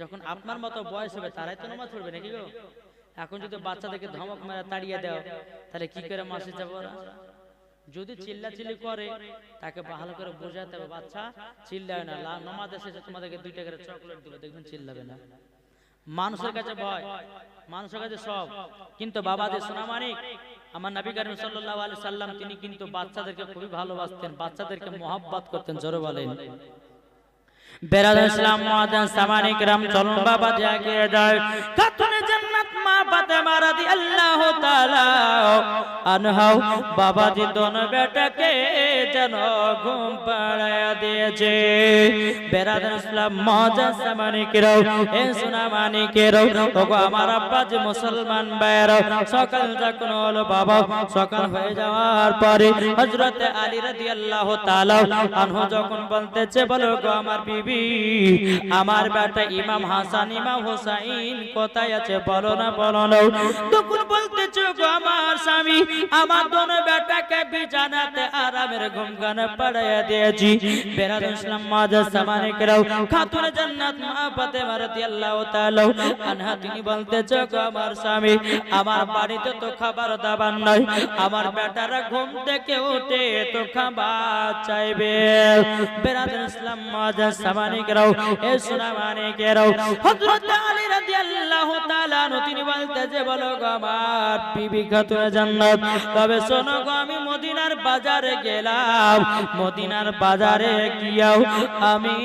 যখন আপনার মতো বয়স হবে তারাই তো নামাজ পড়বে, নাকি গো? এখন যদি বাচ্চাদেরকে ধমক মেরে তাড়িয়ে দাও, তাহলে কি করে মসজিদ যাবো ওরা? যদি চিল্লাচিল্লি করে তাকে ভালো করে বোঝাতে হবে, বাচ্চা চিল্লায় না, নামাজ শেষে তোমাদেরকে 2 টাকা করে চকলেট দেবো, দেখবেন চিল্লাবে না। মানুষের কাছে ভয়, মানুষের কাছে সব। কিন্তু বাবাজি সোনামানিক, আমার নবী করিম সাল্লাল্লাহু আলাইহি সাল্লাম তিনি কিন্তু বাচ্চাদেরকে খুবই ভালোবাসতেন, বাচ্চাদেরকে মহব্বত করতেন। জোরে বলেন। বেরাদ ইসলাম মুআজ্জান সামানি کرام, চলুন বাবা জাগে যায়। খাতুনে জান্নাত মা ফাতেমা রাদিয়াল্লাহু তাআলা আনহা বাবাজি দোনো বেটাকে যেন ঘুম পাড়ায়া দিয়েছে। বেরাদ ইসলাম মুআজ্জান সামানি کرام, এ সোনামানি کرام, ওগো আমার আব্বাজি মুসলমান ভাইরা, সকাল যখন হলো বাবা, সকাল হয়ে যাওয়ার পরে হযরত আলী রাদিয়াল্লাহু তাআলা আনহু যখন বলতেছে, বলো গো আমার বিবি, আমার বেটা ইমাম হাসান ইমাম হোসাইন কোথায় আছে, বলো না বলো না। তখন বলতেছে, গো আমার স্বামী, আমার দোনো বেটাকে বিছানাতে আরামের ঘুম গানে পড়াইয়া দিয়েছি। বেরাদ ইসলাম মুআজ্জান সামানি کرام, খাতুনে জান্নাত মা ফাতেমা রাদিয়াল্লাহু তাআলা আনহা তিনি বলতেছে, গো আমার স্বামী, আমার বাড়িতে তো খাবার দাবার নাই, আমার বেটারা ঘুম থেকে উঠে তো খাবার চাইবে। বেরাদ ইসলাম মুআজ্জান সামানি کرام, এ সোনামানি کرام, হযরত আলী রাদিয়াল্লাহু তাআলা আনহু তিনি বলতেছে, বলো গো আমার বিবি খাতুনে জান্নাত, তবে শোনো গো, আমি মদিনার বাজারে গেলাম, মদিনার বাজারে গিয়াও আমি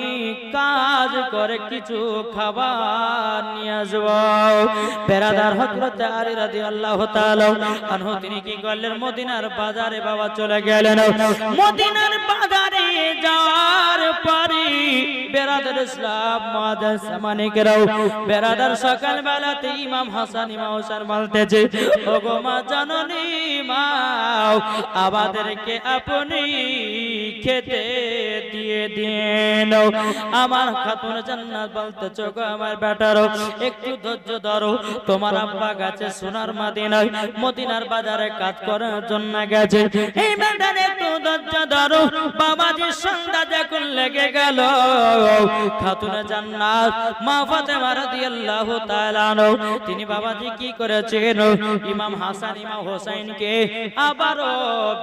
কাজ করে কিছু খাবার নিয়ে আসবো। বেরাদার হযরত আলী রাদিয়াল্লাহু তাআলা আনহু তিনি কি করলেন, মদিনার বাজারে বাবা চলে গেলেন। মদিনার বাজারে যাওয়ার পরে বেরাদার ইসলাম মুআজ্জান সামানি کرام, বেরাদার সকাল বেলাতে ইমাম হাসান ইমাম হোসেন বলতেছে, ওগো মা জননী, মা আমাদেরকে আপনি খেতে দিয়ে দিন। আমার খাতুন জান্নাত বলতেছে, গো আমার বেটারও একটু ধৈর্য ধরো, তোমার আব্বা গেছে সোনার মদিনায়, মদিনার বাজারে কাজ করার জন্য গেছে, এই বেটার একটু ধৈর্য ধরো। বাবাজি সন্ধ্যা যখন লেগে গেল, খাতুনে জান্নাত মা ফাতেমা রাদিয়াল্লাহু তাআলা আনহা তিনি বাবাজি কি করেছেন, ইমাম হাসান ইমাম হোসেনকে আবারো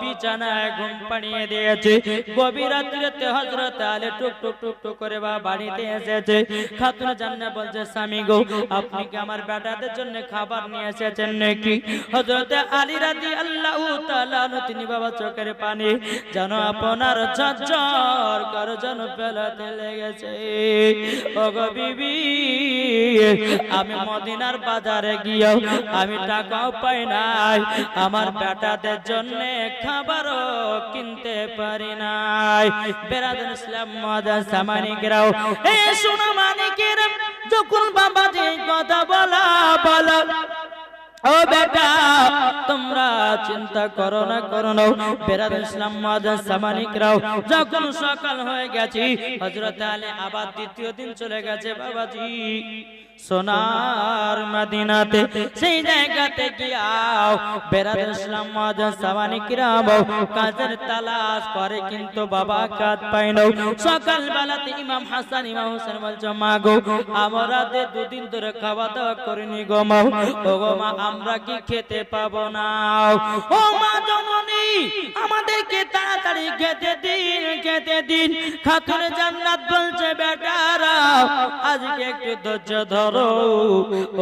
বিছানায় ঘুম পাড়িয়ে দিয়েছে। গভীর রাত্রিতে হযরত আলী টুক টুক টুক টুক করে বাড়িতে এসেছে। খাতুনে জান্নাত বলছে, স্বামী গো, আপনি কি আমার বেটাদের জন্য খাবার নিয়ে এসেছেন নাকি? হযরত আলী রাদিয়াল্লাহু তাআলা আনহু তিনি বাবা চোখের পানি যেন আপনার ঝরঝর করে যেন ফেলাতে লেগেছে। ওগো বিবি, আমি মদিনার বাজারে গিয়েও আমি টাকাও পাই নাই, আমার বেটাদের জন্য খাবারও কিনতে পারি নাই। বেরাদার ইসলাম মুআজ্জান সামানি کرام, এ সোনামানি کرام, যখন বাবাজি কথা বলা ও বেটা তোমরা চিন্তা করো না বেরাদর ইসলাম মুআজ্জাজ সামানিকরাও যখন সকাল হয়ে গেছে হযরত আলী আবার দ্বিতীয় দিন চলে গেছে বাবাজি সোনার মদিনাতে সেই জায়গাতে গিয়াও বেরাদর ইসলাম মুআজ্জাজ সামানিকরাও কাজের তালাশ করে কিন্তু বাবা কাজ পায় না সকাল বেলাতে ইমাম হাসান ইমাম হোসেন বলছে মা গো আমরা দুদিন ধরে খাওয়া দাওয়া করিনি গো মা ও গো মা আমরা কি খেতে পাবো না ও মা জননী আমাদেরকে তাড়াতাড়ি খেতে দিন খাতুনে জান্নাত বলছে বেটারা আজকে একটু ধৈর্য ধরো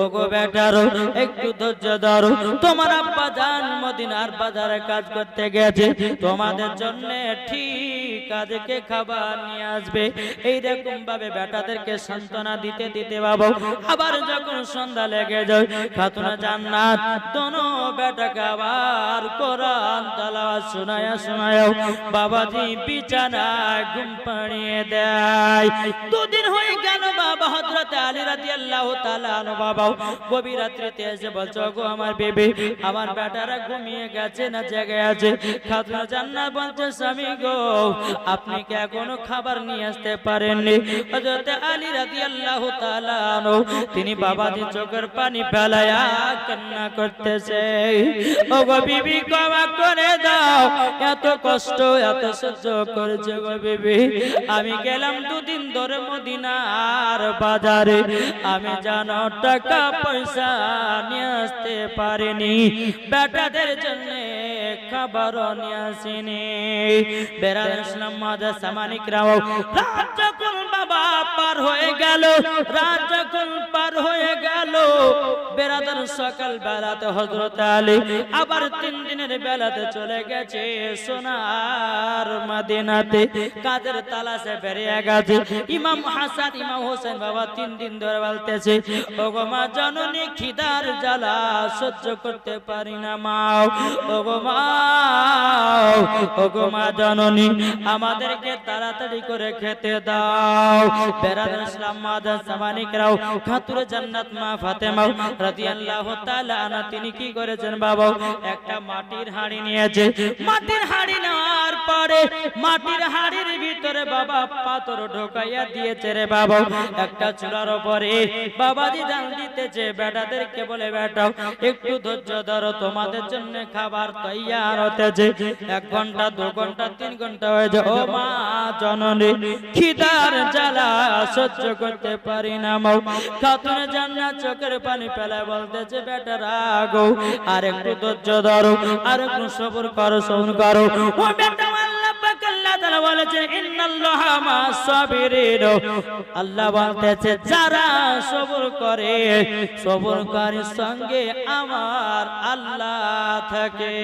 ও গো বেটারো একটু ধৈর্য ধরো তোমার আব্বা জান মদিনার বাজারে কাজ করতে গেছে তোমাদের জন্য ঠিক আজকে খাবার নিয়ে আসবে এইরকম ভাবে বেটাদেরকে সান্ত্বনা দিতে বাবা আবার যখন সন্ধ্যা লেগে যায় খাতুনে জান্নাত দোনো বেটাকে আবার কোরআন তেলাওয়াত শোনায়া বাবাজি বিছানায় ঘুম পাড়িয়ে দেয় দুদিন হয়ে গেল বাবা হযরত আলী রাদিয়াল্লাহু তাআলা আনহু বাবা গভীর রাত্রিতে এসে বলছো গো আমার বেবি আমার বেটারা ঘুমিয়ে গেছে না জেগে আছে খাতুনে জান্নাত বলছে স্বামী গো আপনি কি এখনো খাবার নিয়ে আসতে পারেননি হযরত আলী রাদিয়াল্লাহু তাআলা আনহু তিনি বাবাজি চোখের পানি ফেলায়া কান্না করতেছে ও গো বিবি ক্ষমা করে দাও এত কষ্ট এত সহ্য করেছে গো বিবি আমি গেলাম দুদিন ধরে মদিনার বাজারে আমি জানো টাকা পয়সা নিয়ে আসতে পারিনি বেটাদের জন্য খাবার নিয়ে আসিনি বেরাদর ইসলাম মুআজ্জাজ সামানিকরাও রাত যখন বাবা পার হয়ে গেল বেরাদর সকাল বেলাতে হযরত আলী আবার 3 দিনের বেলাতে চলে গেছে সোনার মদিনাতে কাজের তালাশে বেরিয়ে গেছে ইমাম হাসান ইমাম হোসেন বাবা 3 দিন ধরে বলতেছে ওগো মা জননী খিদার জ্বালা সহ্য করতে পারি না মা ওগো মা জননী আমাদেরকে তাড়াতাড়ি করে খেতে দাও বেরাদর ইসলাম মুআজ্জাজ সামানিকরাও খাতুনে জান্নাত মা ফাতেমা রাদিয়াল্লাহু তাআলা আনহা তিনি কি করেছেন বাবা একটা মাটির হাঁড়ি নিয়েছে মাটির হাঁড়ি নেওয়ার পরে মাটির হাঁড়ির ভিতরে বাবা পাথর ঢোকাইয়া দিয়েছে রে বাবা একটা চুলার উপরে বাবাজি জাল দিতেছে বেটাদেরকে বলে বেটাও একটু ধৈর্য ধরো তোমাদের জন্য খাবার তৈয়ার হতেছে 1 ঘন্টা 2 ঘন্টা 3 ঘন্টা হয়ে যায় ও মা জননী খিদার জ্বালা সহ্য করতে পারি না মা খাতুনে জান্নাত চোখের পানি ফেলে বলতেছে বেটারা গো আর একটু ধৈর্য ধরো আর একটু সবর করো ও বেটা আল্লাহ পাক আল্লাহ তাআলা বলেছে ইন্নাল্লাহা মা'আস সাবিরিন আল্লাহ বলতেছে যারা সবর করে সবরকারীর সঙ্গে আমার আল্লাহ থাকে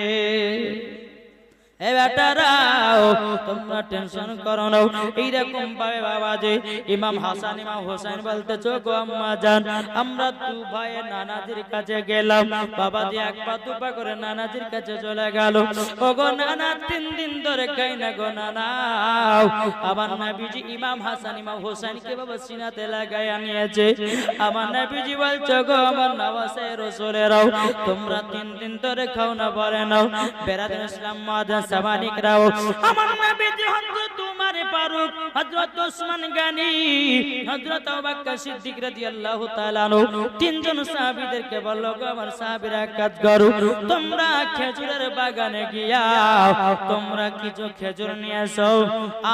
এ বেটারাও তোমরা টেনশন করো না এইরকম ভাবে বাবাজি ইমাম হাসান ইমাম হোসেন বলতেছো গো আম্মা জান আমরা দু ভাই নানাজির কাছে গেলাম বাবাজি এক পা দু পা করে নানাজির কাছে চলে গেল ও গো নানা 3 দিন ধরে খাই না গো নানা আমার নবীজি ইমাম হাসান ইমাম হোসেন কে বাবা সিনাতে লাগায়া নিয়েছে আমার নবীজি বলছো গো আমার নওয়াসে রাসূলেরাও তোমরা 3 দিন ধরে খাও না বলে নাও বেরাদর ইসলাম মুআজ্জাজ সামানিকরাও আমার নবীজি হযরত উমর ফারুক হযরত ওসমান গনি হযরত আবু বকর সিদ্দিক রাদিয়াল্লাহু তাআলা আনহু 3 জন সাহাবীদেরকে বলল গো আমার সাহাবীরা কাজ করো তোমরা খেজুরের বাগানে গিয়া তোমরা কিছু খেজুর নিয়ে আসো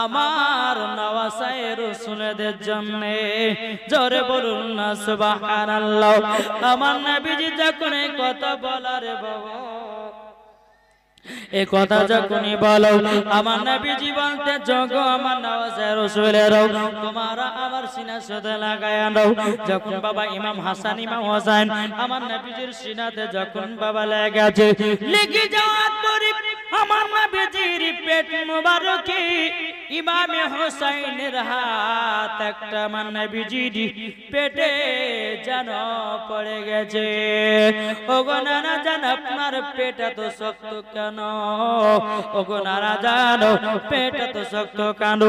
আমার নওয়াসায়ে রাসূলদের জন্য জোরে বলুন না সুবহানাল্লাহ আমার নবীজি যখন এই কথা বলারে বাবা এই কথা যখনই বলো আমার নবীজি বলতে যোগ আমার নওয়াজে রাসূলেরাও তোমরা আমার সিনার সাথে লাগায়া দাও যখন বাবা ইমাম হাসান ইমাম হোসেন আমার নবীজির সিনাতে যখন বাবা লেগে যাওয়ার পরে আমার নবীজির পেট মোবারকে ইমামে হোসেনের হাত একটা আমার নবীজির পেটে যেন পড়ে গেছে ওগো নানা জান আপনার পেট এত শক্ত কেন ওগো নানা জানো পেট এত শক্ত কেন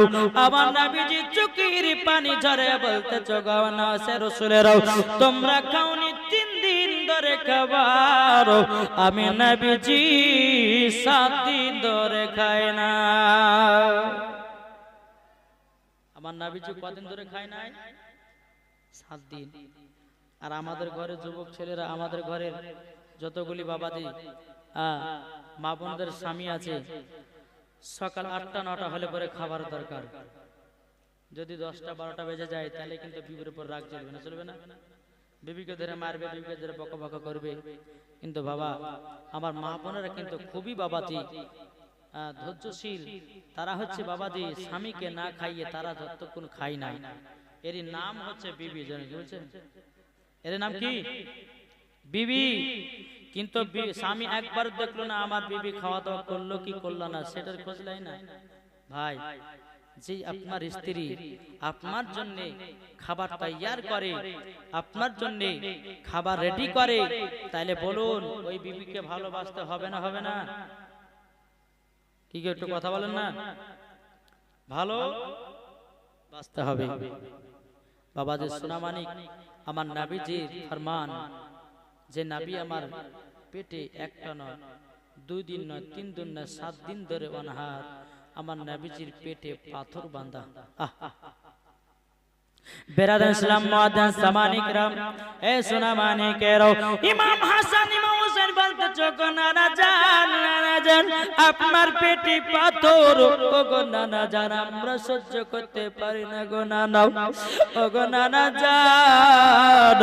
আমার নবীজি চোখের পানি ঝরে বলতে চোগাওয়ানা সে রাসূলেরাও তোমরা খাওনি 3 দিন ধরে খাবার আমি নবীজি 7 দিন ধরে খাই না। আমার নবীজি কদিন ধরে খায় নাই? 7 দিন। আর আমাদের ঘরে যুবক ছেলেরা, আমাদের ঘরের যতগুলি বাবাজি মা বোনদের স্বামী আছে, সকাল 8টা 9টা হলে পরে খাবার দরকার। যদি 10টা 12টা বেজে যায় তাহলে কিন্তু বিবির উপর রাগ চলবে না, চলবে না? বিবিকে ধরে মারবে, বিবিকে ধরে বকাবকা করবে। কিন্তু বাবা, আমার মা বোনেরা কিন্তু খুবই বাবাজি ধৈর্যশীল। তারা হচ্ছে বাবাজি স্বামীকে না খাইয়ে তারা যতক্ষণ খায় না। এর নাম হচ্ছে বিবি। জানেন কি বলছেন? এর নাম কি? বিবি। কিন্তু স্বামী একবার দেখলো না আমার বিবি খাওয়া দাওয়া করলো কি করলো না, সেটার খোঁজ লাই না। ভাই, যে আপনার স্ত্রী আপনার জন্য খাবার তৈয়ার করে, আপনার জন্য খাবার রেডি করে, তাইলে বলুন ওই বিবিকে ভালোবাসতে হবে না, হবে না? কি একটু কথা বলেন না? ভালো বাসতে হবে। বাবাজি সোনামানিক, আমার নবীজির ফরমান যে নবী আমার পেটে একটা নয়, 2 দিন নয়, 3 দিন নয়, 7 দিন ধরে অনাহার, আমার নবীজির পেটে পাথর বাঁধা। বেরাদান ইসলাম মুআদ্দিন সামানিক রাম, এ সোনামানিকেরো ইমাম হাসান ইমাম হোসেন বলতে চোখো নানা জান আপনার পেটে পাথর, ও গো নানা জান আমরা সহ্য করতে পারি না গো নানা, ও গো নানা জান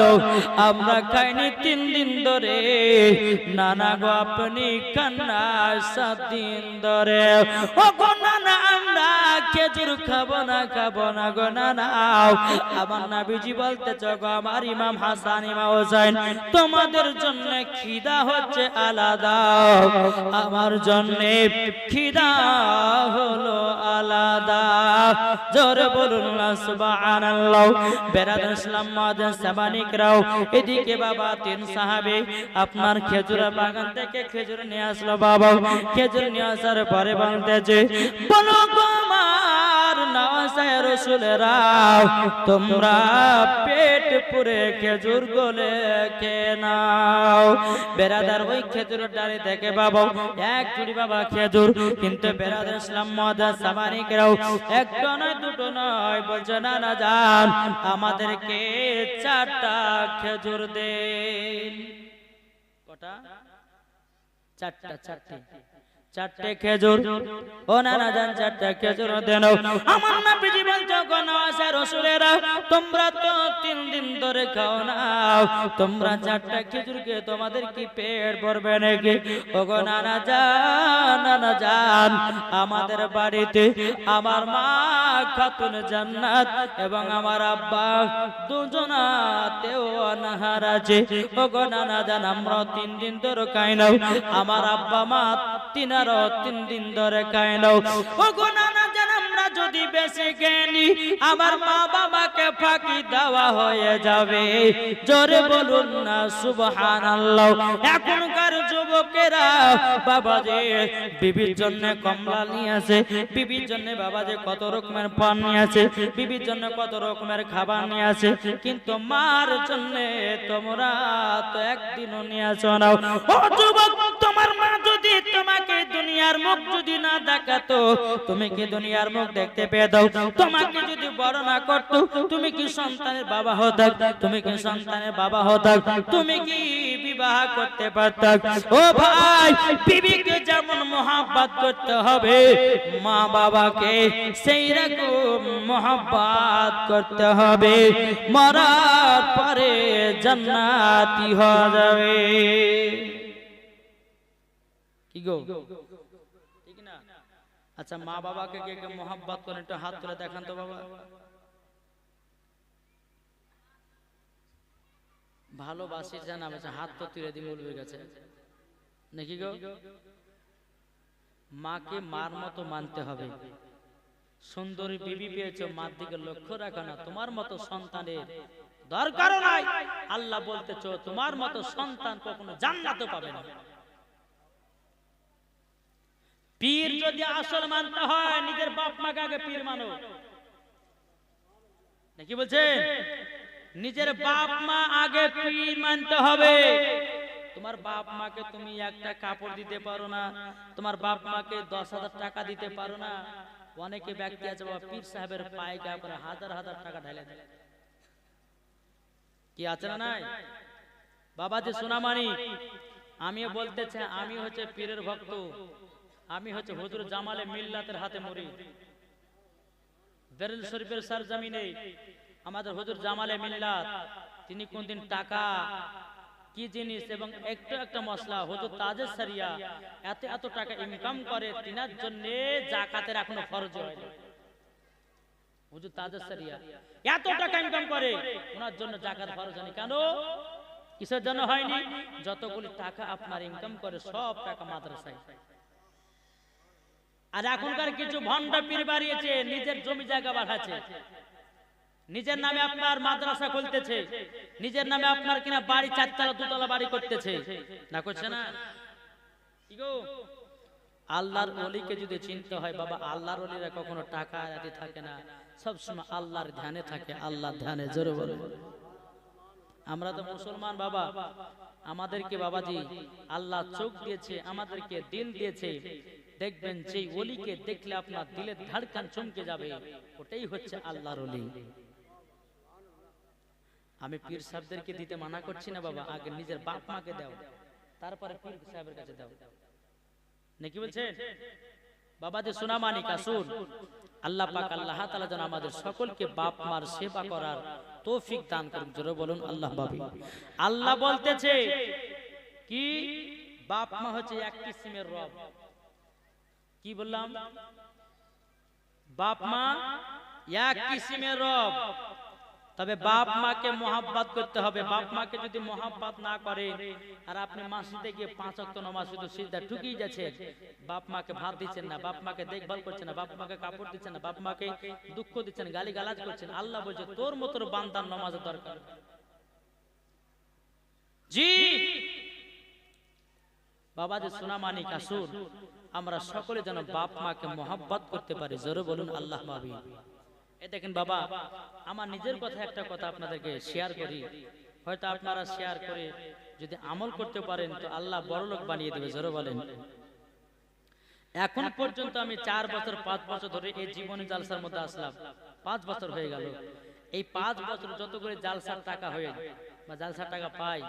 আমরা খাইনি 3 দিন ধরে, নানা গো আপনি কান্না 7 দিন ধরে, ও গো নানা আমরা খেজুর খাবো না গো নানা। আমার নবীজি বলতেছে গো আমার ইমাম হাসান ইমাম হোসেন তোমাদের জন্য খিদা হচ্ছে আলাদা, আমার জন্য খিদা হলো আলাদা। জোরে বলুন না সুবহানাল্লাহ। বেরাদান ইসলাম মুআদ্দিন সামানিকরাও, এদিকে বাবা 3 সাহাবী আপনার খেজুর বাগান থেকে খেজুর নিয়ে আসলো। বাবা খেজুর নিয়ে আসার পরে বলতেছে বলো গো আমার নওয়াজে রাসূলেরা তোমরা পেট পুরে খেজুর গলে খেয়ে নাও। বেরাদার ওই খেজুরের ডালে থেকে বাবা এক চুড়ি বাবা খেজুর, কিন্তু বেরাদার ইসলাম মুআদ্দিন সামানিকরাও একটা নয় দুটো নয় বলছে নানা জান আমাদেরকে 4টা খেজুর দেন। কটা? 4টে খেজুর। ও নানা জান 4টা খেজুর দেন। আমার নবীজি বলছে গো নওয়াজে রাসূলেরা তোমরা তো 3 দিন ধরে খাও না, তোমরা 4টা খেজুর খেয়ে তোমাদের কি পেট ভরবে নাকি? ও গো নানা জান আমাদের বাড়িতে আমার মা খাতুন জান্নাত এবং আমার আব্বা দুজনাতেও অনাহার আছে। ও গো নানা জান আমরা 3 দিন ধরে খাই না, আমার আব্বা মা 3 দিন ধরে খাই না। ও গো নানা জান আমরা যদি বেশি জ্ঞানী আমার মা বাবাকে ফাঁকি দেওয়া হয়ে যাবে। জোরে বলুন না সুবহানাল্লাহ। এখনকার যুবকেরা বাবাজি বিবির জন্য কমলা নিয়ে আসে, বিবির জন্য বাবাজি কত রকমের পান নিয়ে আসে, বিবির জন্য কত রকমের খাবার নিয়ে আসে, কিন্তু মার জন্য তোমরা তো একদিনও নিয়ে আসো না। ও যুবক তোমার মা যদি তোমাকে দুনিয়ার মুখ যদি না দেখাতো তুমি কি দুনিয়ার মুখ দেখতে পেয়ে দাও? তোমাকে যদি বড় না করতো তুমি কি সন্তানের বাবা হতা? তুমি কি সন্তানের বাবা হতা? তুমি কি বিবাহ করতে পারতা? ও ভাই বিবিকে যেমন মহব্বত করতে হবে মা বাবাকে সেই রকম মহব্বত করতে হবে, মরার পরে জান্নাতি হয়ে যাবে। কি গো ঠিক না? আচ্ছা মা বাবাকে কে কে মহব্বত করেন একটু হাত তুলে দেখান তো বাবা। ভালোবাসি জানা হাত তো তুলে দিই বলবে গেছে নাকি গো? মাকে মার মতো মানতে হবে। সুন্দরী বিবি পেয়েছো, মার দিকে লক্ষ্য রাখো না। তোমার মতো সন্তানের দরকারও নাই। আল্লাহ বলতেছো তোমার মতো সন্তান কখনো জান্নাতও পাবে না। পীর যদি আসল মানতে হয় নিজের বাপ মাকে আগে পীর মানো, নাকি বলছেন? নিজের বাপ মা আগে পীর মানতে হবে। তোমার বাপ মাকে তুমি একটা কাপড় দিতে পারো না, তোমার বাপ মাকে 10,000 টাকা দিতে পারো না। অনেকে ব্যক্তি আছে বাবা পীর সাহেবের পায়ে গায়ে করে হাজার হাজার টাকা ঢেলে দেয়। কি আছে না নাই? বাবা যে সোনামানি, আমিও বলতে চাই আমি হচ্ছে পীরের ভক্ত, আমি হচ্ছে হুজুর জামালে মিল্লাতের হাতে মরি। বেরেল শরীফের সরজমিনে আমাদের হুজুর জামালে মিল্লাত, তিনি কোনদিন টাকা কি জিনিস এবং একটু একটা মশলা হুজুর তাজের সারিয়া এত এত টাকা ইনকাম করে, তিনার জন্য যাকাতের এখনো ফরজ হয় না। হুজুর তাজের সারিয়া এত টাকা ইনকাম করে, ওনার জন্য যাকাত ফরজ হয়নি। কেন? কিসের জন্য হয়নি? যতগুলি টাকা আপনার ইনকাম করে সব টাকা মাদ্রাসায়। আর এখনকার কিছু ভন্ডা পীর বাড়িয়েছে, নিজের জমি জায়গা বাড়াচ্ছে, নিজের নামে আপনার মাদ্রাসা খুলতেছে, নিজের নামে আপনার কিনা বাড়ি 4 তলা 2 তলা বাড়ি করতেছে, না করছে না? কি গো, আল্লাহর ওলিকে যদি চিনতে হয় বাবা, আল্লাহর ওলিরা কখনো টাকা আয়াতি থাকে না, সব সময় আল্লাহর ধ্যানে থাকে, আল্লাহর ধ্যানে। জোরে বলো। আমরা তো মুসলমান বাবা, আমাদেরকে বাবাজি আল্লাহ চোখ দিয়েছে, আমাদেরকে দিল দিয়েছে। দেখবেন যে ওলিকে দেখলে আপনার দিলের ধড়কন চমকে যাবে, ওটাই হচ্ছে আল্লাহর ওলি। আমি পীর সাহেবদেরকে দিতে মানা করছি না বাবা, আগে নিজের বাপ মাকে দাও, তারপরে পীর সাহেবের কাছে দাও, নাকি বলছেন? বাবা যে সোনামানি কাসুর, আল্লাহ পাক আল্লাহ তাআলা যেন আমাদের সকলকে বাপ মার সেবা করার তৌফিক দান করুন। জোরে বলুন আল্লাহ বাবি। আল্লাহ বলতেছে কি, বাপ মা হচ্ছে এক কিসিমের রব। কি বললাম? বাপ মা এক কিসিমের রব। তবে বাপ মাকে মোহাব্বত করতে হবে। বাপ মাকে যদি মোহাব্বত না করে আর আপনি মসজিদে গিয়ে 5 ওয়াক্ত নামাজ শুধু সিজদা ঠুকিয়ে যাচ্ছেন, বাপ মাকে ভাত দিচ্ছেন না, বাপ মাকে দেখভাল করছেন না, বাপ মাকে কাপড় দিচ্ছেন না, বাপ মাকে দুঃখ দিচ্ছেন, গালি গালাজ করছেন, আল্লাহ বলছে তোর মতো বান্দার নামাজের দরকার। জি বাবা যে সোনামানি কাসুর, আমরা সকলে যেন বাপ মাকে মোহাব্বত করতে পারি। জোরে বলুন আল্লাহ মাবি। এই দেখেন বাবা, আমার নিজের কথা একটা কথা আপনাদেরকে শেয়ার করি, হয়তো আপনারা শেয়ার করে যদি আমল করতে পারেন তো আল্লাহ বড়লোক বানিয়ে দেবে। জোরে বলেন। এখন পর্যন্ত আমি 4 বছর 5 বছর ধরে এই জীবনে জালসার মধ্যে আসলাম, 5 বছর হয়ে গেল। এই 5 বছর যত করে জালসার টাকা হয়ে বা জালসার টাকা পাই,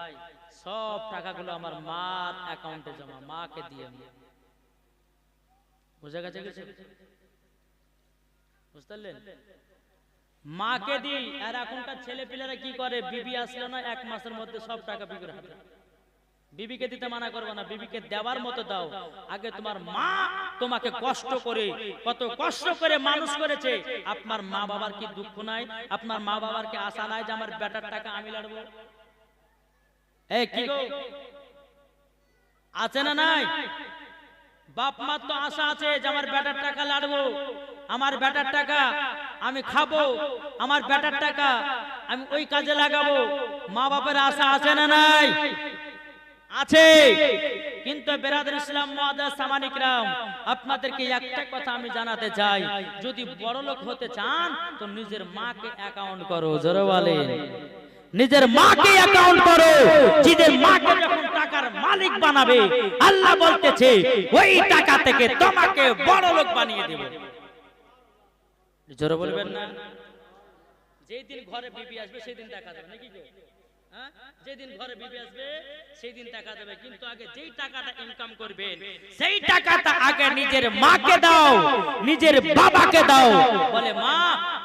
সব টাকাগুলো আমার মার অ্যাকাউন্টে জমা, মাকে দিয়ে। বুঝা গেছে? বুঝতে পারলেন? মাকে দিই। আর এখনকার ছেলে পিলেরা কি করে, বিবি আসলো না 1 মাসের মধ্যে সব টাকা বিবির হাতে। বিবিকে দিতে মানা করবো না, বিবিকে দেওয়ার মতো দাও। আগে তোমার মা তোমাকে কষ্ট করে, কত কষ্ট করে মানুষ করেছে, আপনার মা বাবার কি দুঃখ নাই? আপনার মা বাবার কি আশা নাই যে আমার বেটার টাকা আমি লাড়বো? এই কি গো, আছে না নাই? বাপ মার তো আশা আছে যে আমার বেটার টাকা লাড়বো, আমার বেটার টাকা আমি খাবো, আমার বেটার টাকা আমি ওই কাজে লাগাবো। মা বাপের আশা আছে না নাই? আছে। কিন্তু বেরাদার ইসলাম মুআদ্দাস সামানিক রাম, আপনাদেরকে একটা কথা আমি জানাতে চাই, যদি বড় লোক হতে চান তো নিজের মাকে অ্যাকাউন্ট করো। জোরে বলেন, নিজের মাকে অ্যাকাউন্ট করো। নিজের মাকে যখন টাকার মালিক বানাবে, আল্লাহ বলতেছে ওই টাকা থেকে তোমাকে বড় লোক বানিয়ে দেব। জোরে বলবেন না? যেই দিন ঘরে বিবি আসবে সেই দিন দেখা যাবে, নাকি গো? হ্যাঁ, যেদিন ঘরে বিবি আসবে সেই দিন টাকা দেবে। কিন্তু আগে যেই টাকাটা ইনকাম করবেন সেই টাকাটা আগে নিজের মাকে দাও, নিজের বাবাকে দাও। বলে মা,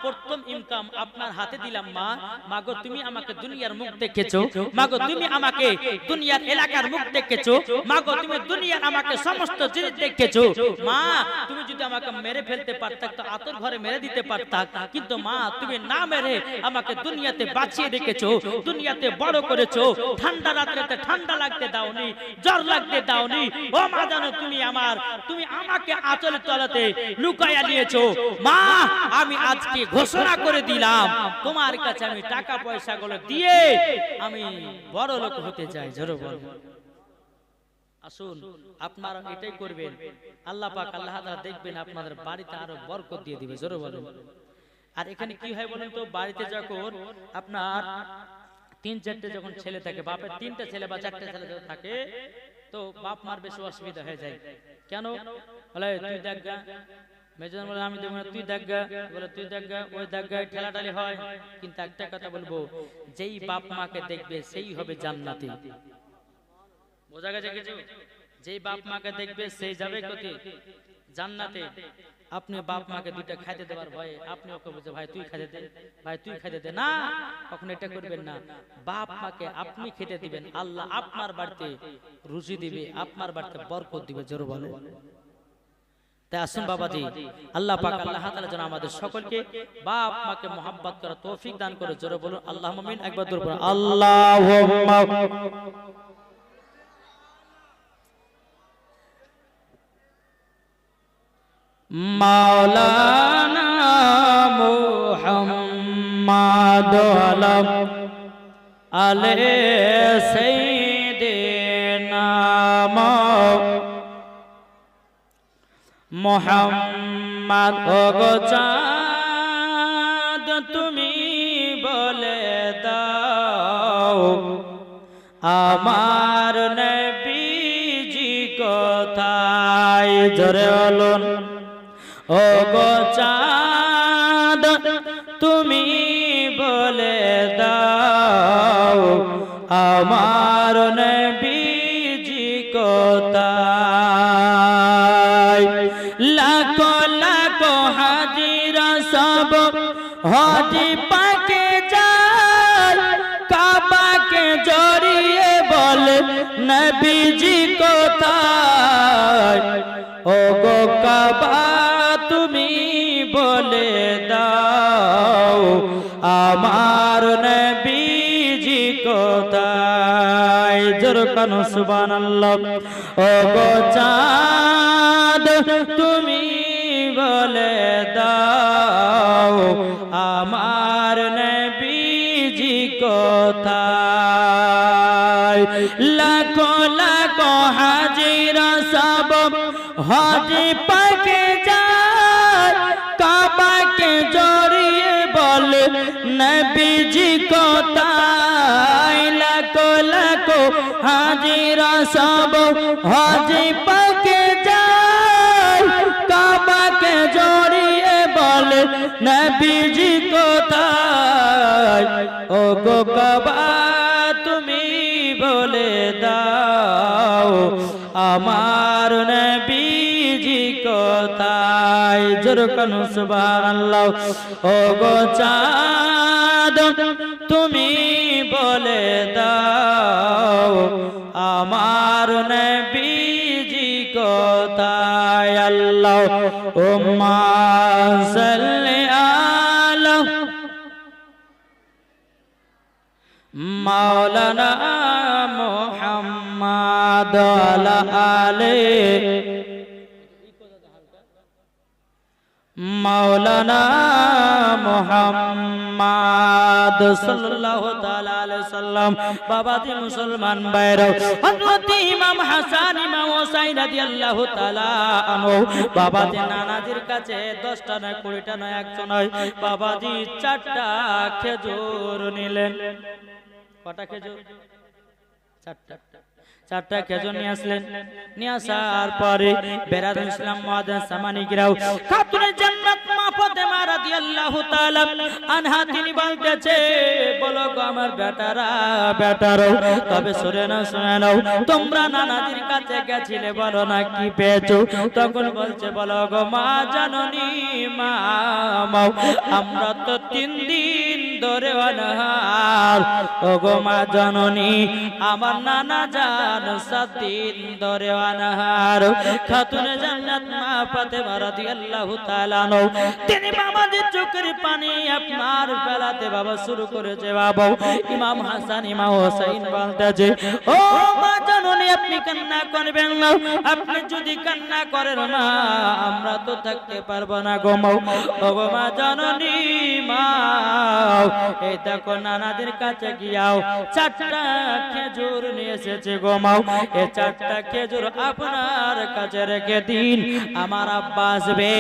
প্রথম ইনকাম আপনার হাতে দিলাম মা। মাগো তুমি আমাকে দুনিয়ার মুখ দেখেছো, মাগো তুমি আমাকে দুনিয়ার এলাকার মুখ দেখেছো, মাগো তুমি দুনিয়ার আমাকে সমস্ত জিনিস দেখেছো। মা তুমি যদি আমাকে মেরে ফেলতে পারতা তো আতর ঘরে মেরে দিতে পারতা, কিন্তু মা তুমি না মেরে আমাকে দুনিয়াতে বাঁচিয়ে রেখেছো, দুনিয়াতে বড় করেছো। ঠান্ডা রাত্রেতে ঠান্ডা লাগতে দাওনি, জ্বর লাগতে দাওনি। ও মা জানো তুমি আমাকে আঁচলের তলাতে লুকাইয়া নিয়েছো। মা আমি আজকে ঘোষণা করে দিলাম তোমার কাছে আমি টাকা পয়সা গুলো দিয়ে আমি বড় লোক হতে চাই। জোরে বল। আসুন আপনারা এটাই করবেন, আল্লাহ পাক আল্লাহ তাআলা দেখবেন আপনাদের বাড়িতে আরো বরকত দিয়ে দিবে। জোরে বলেন। আর এখানে কি হয় বলেন তো, বাড়িতে যখন আপনার 3-4টে যখন ছেলে থাকে, বাপের 3টে ছেলে বা 4টে ছেলে যখন থাকে, তো বাপ মার বেশি অসুবিধা হয়ে যায়। কেন বলে তুই দেখ গা, মেজর বলে আমি দেখব না, তুই দেখ গা, বলে তুই দেখ গা, ওই দেখ গা, ঠেলাটালি হয়। কিন্তু একটা কথা বলবো, যেই বাপ মাকে দেখবে সেই হবে জান্নাতি। বোঝা গেছে কিছু? যেই বাপ মাকে দেখবে সেই যাবে কোথায়? জান্নাতে। আপনি বাপ মাকে দুইটা খাইতে দেওয়ার ভয়ে আপনি ওকে বলছে ভাই তুই খাইতে দে, ভাই তুই খাইতে দে, না, কখনো এটা করবেন না। বাপ মাকে আপনি খেতে দিবেন, আল্লাহ আপনার বাড়িতে রুজি দিবে, আপনার বাড়িতে বরকত দিবে। জোরে বলে। তাই আসুন বাবাজি, আল্লাহ পাক আল্লাহ তাআলা যেন আমাদের সকলকে বাপ মাকে মহব্বত করার তৌফিক দান করে। জোরে বলুন আল্লাহুম্মা আমিন। একবার জোরে বলুন আল্লাহুম্মা। মাওলানা মুহাম্মদ আলে সাইয়্যিদিনা মুহাম্মদ ওগো চাঁদ তুমি বলে দাও আমার নবীজি কোথায়। জোরে বলুন ওগো চাঁদ তুমি বলে দাও আমার নবীজি কোথায়। লাখো লাখো হাজিরা সব হাজি পাকে যায়, কাবাকে জড়িয়ে বলে নবীজি কোথায়। ওগো কাবা তুমি বলে দাও আমার নবীজি কোথায়। জোরে কানো সুবহানাল্লাহ। ওগো চাঁদ তুমি বলে দাও আমার নবীজি কোথায়। লাখো লাখো হাজিরা সব হাজি পাকে যায়, কাবাকে জড়িয়ে বলে নবীজি কোথায়। লাখো লাখো হাজিরা সব হাজি পাকে যায়, কাবাকে জড়িয়ে বলে নবীজি কোথায়। ওগো কাবা তুমি বলে দাও আমার নবীজি কোথায়। জোরে কানো সুবহানাল্লাহ। ওগো চাঁদ তুমি বলে দাও আমার নবীজি কোথায়। আল্লাহুম্মা সাল্লি আলা মাওলানা মুহাম্মদ আলা আলে মাওলানা মুহাম্মদ সাল্লাল্লাহু তাআলা আলাইহি সাল্লাম। বাবাজি মুসলমান ভাইরা, হযরত ইমাম হাসান ইমাম হুসাইন রাদিয়াল্লাহু তাআলা আনহু বাবাজি নানাজির কাছে 10টা নয় 20টা নয় 100 নয় বাবাজি 4টা খেজুর নিলেন। কটা খেজুর? 4টা। 4টা খেজুর নিয়ে আসলেন। নিয়ে আসার পরে বেরাদুল ইসলাম মুআজ্জাজ সামানিকরাও খাতুনে জান্নাত মা ফাতেমা রাদিয়াল্লাহু তাআলা আনহা তিনি বলতেছে, বলো গো আমার বেটারা, তবে শুনে নাও তোমরা নানাজির কাছে গেছিলে, বলো না কি পেয়েছো? তখন বলছে, বলো গো মা জননী মা মাও, আমরা তো 3 দিন ধরে অনাহার। ওগো মা জননী আমার নানা জান 7 দিন ধরে অনাহার। খাতুনে জান্নাত মা ফাতেমা রাদিয়াল্লাহু তাআলা তিনি বাবাদের চোখের পানি আপনার ফেলাতে বাবা শুরু করেছে। বাবা ইমাম হাসান ইমাম হুসাইন বলতেছে, ও মা জননী আপনি কান্না করবেন না, আপনি যদি কান্না করেন না আমরা তো থাকতে পারবো না গো মা। ও গো মা জননী মা যাও, এই দেখো নানাদের কাছে গিয়াও চারটা খেজুর নিয়ে এসেছে গো মাও, এই চারটা খেজুর আপনার কাছে রেখে দিন, আমার আব্বা আসবে,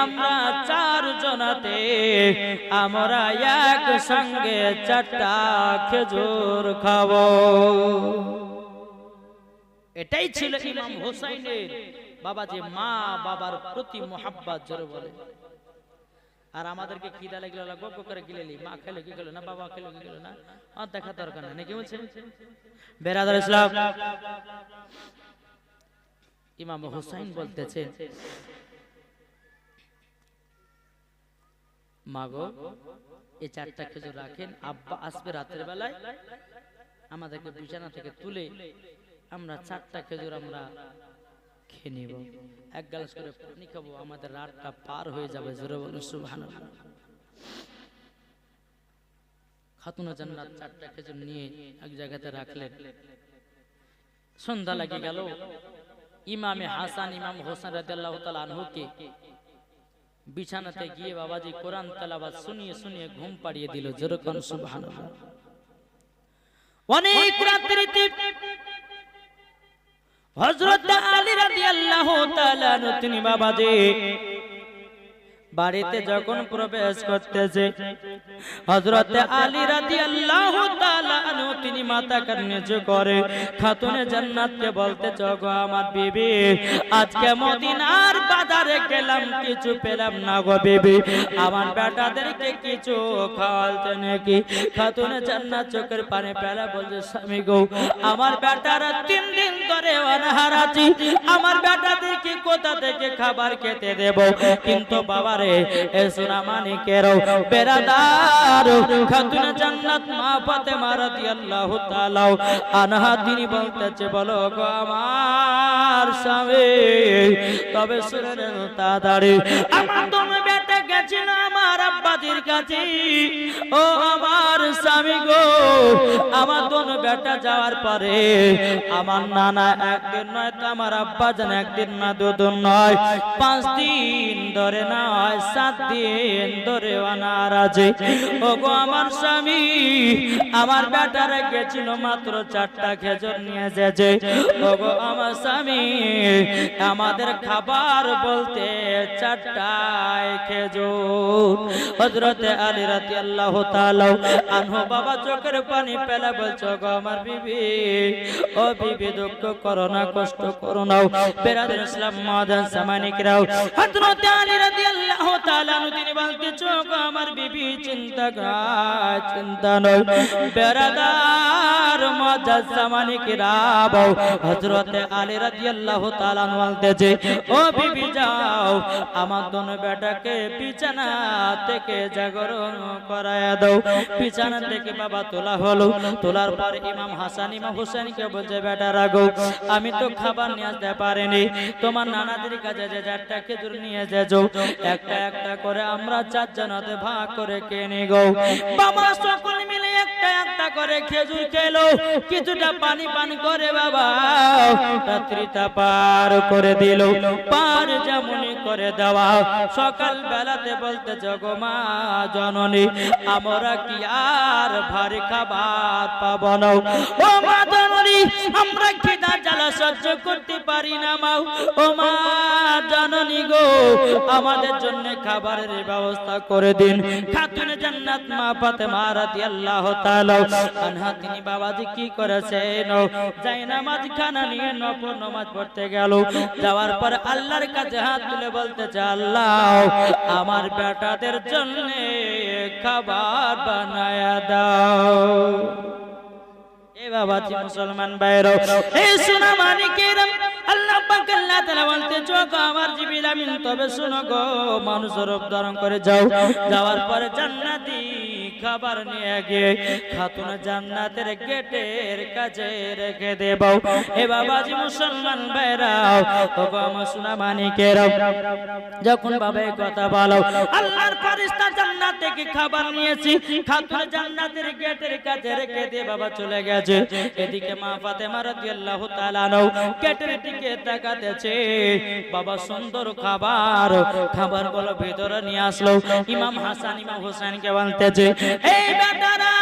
আমরা চার জনাতে আমরা এক সঙ্গে চারটা খেজুর খাবো। এটাই ছিল ইমাম হোসাইনের বাবাজি মা বাবার প্রতি মোহাব্বত, জোরে বলে। আর আমাদেরকে খিদা লাগলো গল্প করে গিলেলি, মা খেলে কি খেলো না, বাবা খেলো কি খেলো না, আর দেখা দরকার নাই, নাকি বলছে বেরাদার ইসলাম। ইমাম হোসাইন বলতেছে, মাগো এই চারটা খেজুর রাখেন, আব্বা আসবে রাতের বেলায়, আমাদেরকে বিছানা থেকে তুলে আমরা চারটা খেজুর আমরা খেয়ে নিব, এক গ্লাস করে পানি খাবো, আমাদের রাতটা পার হয়ে যাবে, জোরে বলুন সুবহানাল্লাহ। খাতুনে জান্নাত চারটা খেজুর নিয়ে এক জায়গাতে রাখলেন। সন্ধ্যা লাগে গেল, ইমামে হাসান ইমাম হোসেন রাদিয়াল্লাহু তাআলা আনহুকে বিছানাতে গিয়ে বাবাজি কোরআন তেলাওয়াত শুনিয়ে শুনিয়ে ঘুম পাড়িয়ে দিল, জোরে বলুন সুবহানাল্লাহ। অনেক রাত্রিতে হযরত আলী রাদিয়াল্লাহু তাআলা তিনি বাবাজি বাড়িতে যখন প্রবেশ করতেছে, হযরত আলী রাদিয়াল্লাহু তাআলা আনহু তিনি মাথা নিচু করে খাতুনে জান্নাতকে বলতে, গো আমার বিবি, আজকে মদিনার বাজারে গেলাম, কিছু পেলাম না গো বিবি, আমার বেটাদেরকে কিছু খাওয়াতে নাকি? খাতুনে জান্নাত চোখের পানি ফেলে বলছে, স্বামী গো, আমার বেটারা 3 দিন ধরে অনাহার আছে, আমার বেটাদেরকে কোথা থেকে খাবার খেতে দেব? কিন্তু বাবা এ সোনা মানিকেরও বেরাদার খাতুনে জান্নাত মা ফাতেমা রাদিয়াল্লাহু তাআলা আনহা তিনি বলতেছে, বলো গো আমার স্বামী, তবে শুনে নেন তাড়াতাড়ি, আমার তুমি বেটা গেছিল আমার আব্বাজির কাছে, ও আমার স্বামী গো, আমার দোনো বেটা যাওয়ার পরে আমার নানা একদিন নয় তো আমার আব্বা জান একদিন না দুদিন নয় 5 দিন ধরে নয় 7 দিন ধরে অনাহার আছে। ও গো আমার স্বামী, আমার বেটারা গেছিল মাত্র 4টা খেজুর নিয়ে এসেছে। ও গো আমার স্বামী, আমাদের খাবার বলতে 4টাই খেজুর। হযরতে আলী রাদিয়াল্লাহু তাআলা আনহু বাবা চোখের পানি ফেলে বলছো, গো আমার বিবি, ও বিবি দুঃখ করো না, কষ্ট করো না, বেরাদার ইসলাম মাদান সামানিকরাও। হযরতে আলী রাদিয়াল্লাহু তাআলা তিনি বলতেছো, গো আমার বিবি চিন্তা নয়, বেরাদার মাদান সামানিকরাও। হযরতে আলী রাদিয়াল্লাহু তাআলা বলতেছে, ও বিবি যাও, আমার দোনো বেটাকে বিছানা থেকে জাগরণ করায়া দাও। বিছানা থেকে বাবা তোলা হলো, তোলার পর ইমাম হাসান ইমাম হোসেনকে বলছে, বেটা রাগো, আমি তো খাবার নিয়ে আসতে পারিনি, তোমার নানাদের কাছে যে 4টা খেজুর নিয়ে যাও, একটা একটা করে আমরা 4 জনাতে ভাগ করে খেয়ে নি গো। বাবা সকল মিলে একটা একটা করে খেজুর খেলো, কিছুটা পানি পান করে বাবা রাত্রিটা পার করে দিল। পার যেমনই করে দেওয়া, সকাল বেলাতে বলতে, জগো মা জননী, আমরা কি আর ভারী খাবার পাবো না? ও মা জননী, আমরা খিদা জ্বালা সহ্য করতে পারি না মা। ও মা জননী গো, আমাদের জন্য খাবারের ব্যবস্থা করে দিন। খাতুনে জান্নাত মা ফাতেমা রাদিয়াল্লাহু তাআলা আনহা তিনি বাবাজি কি করেছেন, যাই নামাজ খানা নিয়ে নফল নামাজ পড়তে গেল। যাওয়ার পর আল্লাহর কাছে হাত তুলে বলতেছে, আল্লাহ আমার বেটাদের জন্য খাবার বানায়া দাও। এ বাবাজি মুসলমান ভাইরা, এ সোনা মানিকেরা, আল্লাহ পাক আল্লাহ তাআলা বলতে, গো আমার জিবরিল আমিন, তবে শুনো গো, মানুষের রূপ ধারণ করে যাও, যাওয়ার পরে জান্নাতি খাবার নিয়ে গিয়ে খাতুনে জান্নাতের গেটের কাছে রেখে দেব। এ বাবাজি মুসলমান ভাইরা, ও গো আমার সোনা মানিকেরা, যখন বাবা এই কথা বলো, আল্লাহর ফেরেশতা জান্নাত থেকে খাবার নিয়েছি খাতুন জান্নাতের গেটের কাছে রেখে দিয়ে বাবা চলে গেছে। এদিকে মা ফাতেমা রাদিয়াল্লাহু তাআলা আনহা গেটের দিকে তাকাতেছে, বাবা সুন্দর খাবার বলো ভিতরে নিয়ে আসলো। ইমাম হাসান ইমাম হোসেনকে বলতেছে, এই বেটারা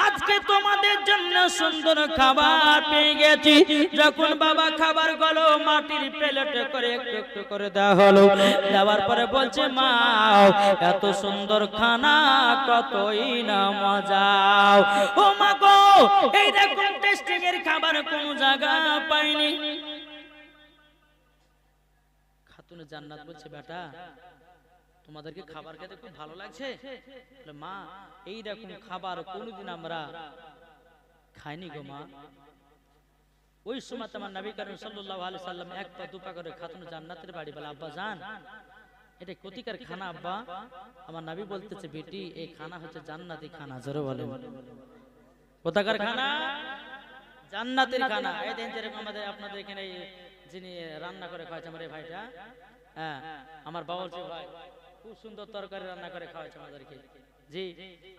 আজকে তোমাদের জন্য সুন্দর খাবার পেয়ে গেছি। যখন বাবা খাবার গুলো মাটির প্লেটে করে একটু একটু করে দেওয়া হলো, দেওয়ার পরে বলছে, মা এত সুন্দর খানা কতই না মজা। ও মা গো, এই রকম টেস্টিং এর খাবার কোন জায়গা পাইনি। খাতুনে জান্নাত বলছে, বেটা তোমাদেরকে খাবার খেতে খুব ভালো লাগছে? মা এই রকম খাবার কোনদিন আমরা খাইনি গো মা। ওই সময় আমার নবী করিম সাল্লাল্লাহু আলাইহি সাল্লাম এক পা দুপা করে খাতুনে জান্নাতের বাড়ি বলে, আব্বা জান এটা কোতিকার খানা আব্বা? আমার নবী বলতেছে, বেটি এই খানা হচ্ছে জান্নাতি খানা। জোরে বলে, কোথাকার খানা? জান্নাতের খানা। এই দেন যেরকম আমাদের আপনাদের এখানে যিনি রান্না করে খাওয়াচ্ছে আমার এই ভাইটা, হ্যাঁ আমার বাবুর্চি ভাই, খুব সুন্দর তরকারি রান্না করে খাওয়াচ্ছে আমাদেরকে। জি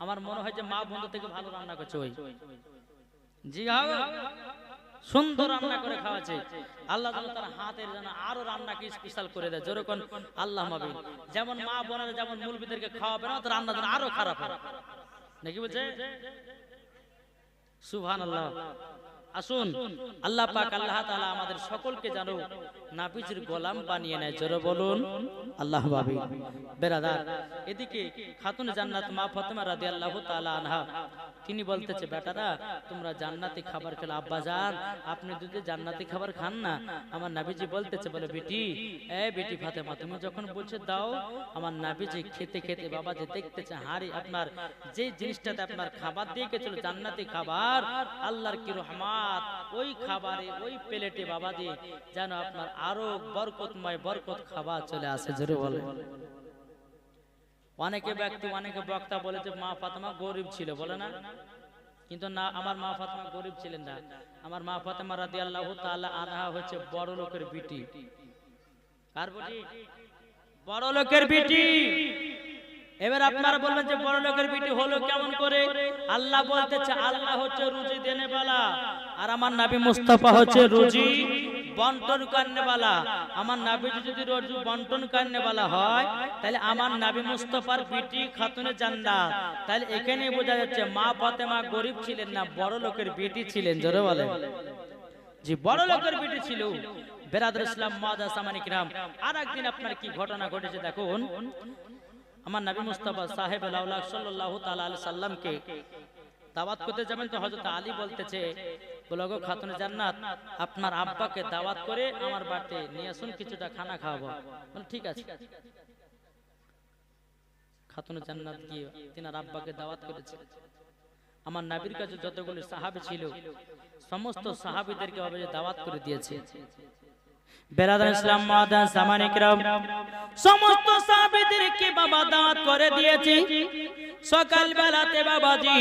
আমার মনে হয় যে মা বন্ধু থেকে ভালো রান্না করছে ওই। জি সুন্দর রান্না করে খাওয়াচ্ছে। আল্লাহ তাআলা তার হাতের যেন আরো রান্নাকে স্পেশাল করে দেয়। যেরকম আল্লাহ মাবিন যেমন মা বোনেরা যেমন মুলবিদেরকে খাওয়াবে না, তো রান্না যেন আরো খারাপ হয় নাকি বলছে? সুবহানাল্লাহ। আসুন আল্লাহ পাক আল্লাহ তাআলা আমাদের সকলকে যেন নাবিজির গোলাম বানিয়ে নেয়। জোরে বলুন আল্লাহ ভাবি। বেরাদার এদিকে খাতুন জান্নাত মা ফাতেমা রাদিয়াল্লাহু তাআলা আনহা তিনি বলতেছে, বেটারা তোমরা জান্নাতি খাবার খেলে, আব্বা জান আপনি যদি জান্নাতি খাবার খান না। আমার নবীজি বলতেছে, বলে বেটি এই বেটি ফাতেমা তুমি যখন বলছো দাও, আমার নবীজি খেতে খেতে বাবা যে দেখতেছে হারি আপনার যে জিনিসটাতে আপনার খাবার দিয়ে গেছিল জান্নাতি খাবার, আল্লাহর কি রহমত ওই খাবারে ওই প্লেটে বাবা দিয়ে যেন আপনার আরো বরকতময় বরকত খাবার চলে আসে। জোরে বলে। অনেকে ব্যক্তি অনেকে বক্তা বলে যে মা ফাতেমা গরিব ছিল, বলে না? কিন্তু না, আমার মা ফাতেমা গরিব ছিলেন না। আমার মা ফাতেমা রাদিয়াল্লাহু তাআলা আনহা হচ্ছে বড় লোকের বিটি। কার বিটি? বড় লোকের বিটি। এবার আপনারা বলবেন যে বড় লোকের বিটি হলো কেমন করে? আল্লাহ বলতেছে, আল্লাহ হচ্ছে রুজি দেনেওয়ালা আর আমার নবী মুস্তাফা হচ্ছে রুজি বন্টন করনেওয়ালা। আমার নবী যদি রুজি বন্টন করনেওয়ালা হয়, তাহলে আমার নবী মুস্তাফার বিটি খাতুনে জান্নাত। তাহলে এখানে বোঝা যাচ্ছে মা ফাতেমা গরিব ছিলেন না, বড় লোকের বিটি ছিলেন। জোরে বলে। জি বড় লোকের বিটি ছিল। বেরাদর ইসলাম মুআজ্জাজ সামানি কিরাম, আর একদিন আপনার কি ঘটনা ঘটেছে দেখুন। আমার নবী মুস্তাফা সাহেব আল-আওলাদ সাল্লাল্লাহু তাআলা আলাইহি সাল্লামকে দাওয়াত করতে যাবেন, তো হযরত আলী বলতেছে, বলো গো খাতুনে জান্নাত আপনার আব্বাকে দাওয়াত করে আমার বাড়িতে নিয়ে আসুন, কিছুটা খানা খাওয়াবো। বলে ঠিক আছে। খাতুনে জান্নাত কি তিনার আব্বাকে দাওয়াত করেছে। আমার নবীর কাছে যতগুলো সাহাবী ছিল সমস্ত সাহাবীদেরকে ভাবে দাওয়াত করে দিয়েছে। বেরাদার ইসলাম মুআজ্জাজ সামানি কিরাম সমস্ত সাহাবীদেরকে বাবা দাওয়াত করে দিয়েছে। সকাল বেলাতে বাবাজি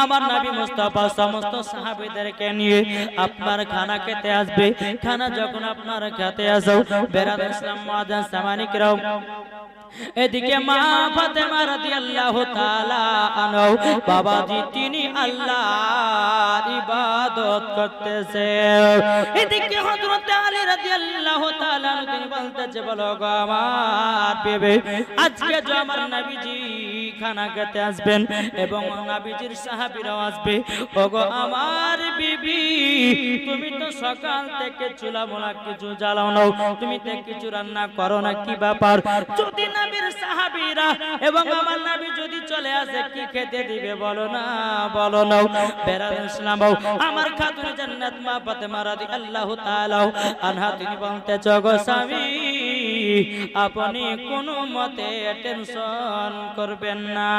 আমার নবী মুস্তাফা সমস্ত সাহাবীদেরকে নিয়ে আপনার খানা খেতে আসবে। খানা যখন আপনার খেতে আসো, বেরাদার ইসলাম মুআজ্জাজ সামানি কিরাম এদিকে মা ফাতেমা রাদিয়াল্লাহু তাআলা আনহা বাবাজি তিনি আল্লাহর ইবাদত করতেছে। এদিকে হযরত আলী রাদিয়াল্লাহু তাআলা তিনি বলতেছে, বলো গো আমার বিবি আজকে যে আমার নবীজি খানা খেতে আসবেন এবং নবীজির সাহাবীরাও আসবে, ওগো আমার বিবি তুমি তো সকাল থেকে চুলা মোলা কিছু জ্বালাও না, তুমি তো কিছু রান্না করো না, কি ব্যাপার? যদি নবীর সাহাবীরা এবং আমার নবী যদি চলে আসে কি খেতে দিবে বলো না, বলো না। বেরাদার ইসলাম আমার খাতুন জান্নাত মা ফাতেমা রাদিয়াল্লাহু তাআলা আনহা তিনি বলতেছে, গো স্বামী আপনি কোনো মতে টেনশন করবেন না।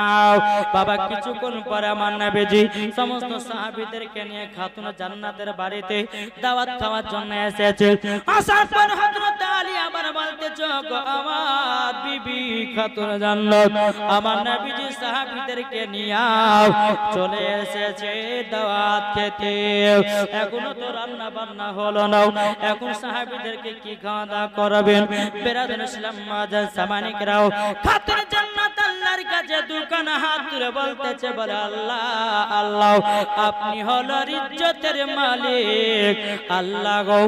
বাবা কিছুক্ষণ পরে আমার নবীজি সমস্ত সাহাবীদেরকে নিয়ে খাতুন জান্নাতের বাড়িতে দাওয়াত খাওয়ার জন্য এসেছে। আসার পর হযরত আলী আবার বলতেছে, গো আমার বিবি খাতুন জান্নাত আমার নবীজি সাহাবীদেরকে নিয়ে চলে এসেছে দাওয়াত খেতে। এখনো তো রান্না বান্না হলো না, এখন সাহাবীদেরকে কি খাওয়া দাওয়া করাবেন? বেরাদার ইসলাম মুআজ্জাজ সামানি কিরাম খাতুন জান্নাত আল্লাহর কাছে দুখানা হাত তুলে বলতেছে, বলে আল্লাহ আল্লাহ, আপনি হলেন ইজ্জতের মালিক, আল্লাহ গো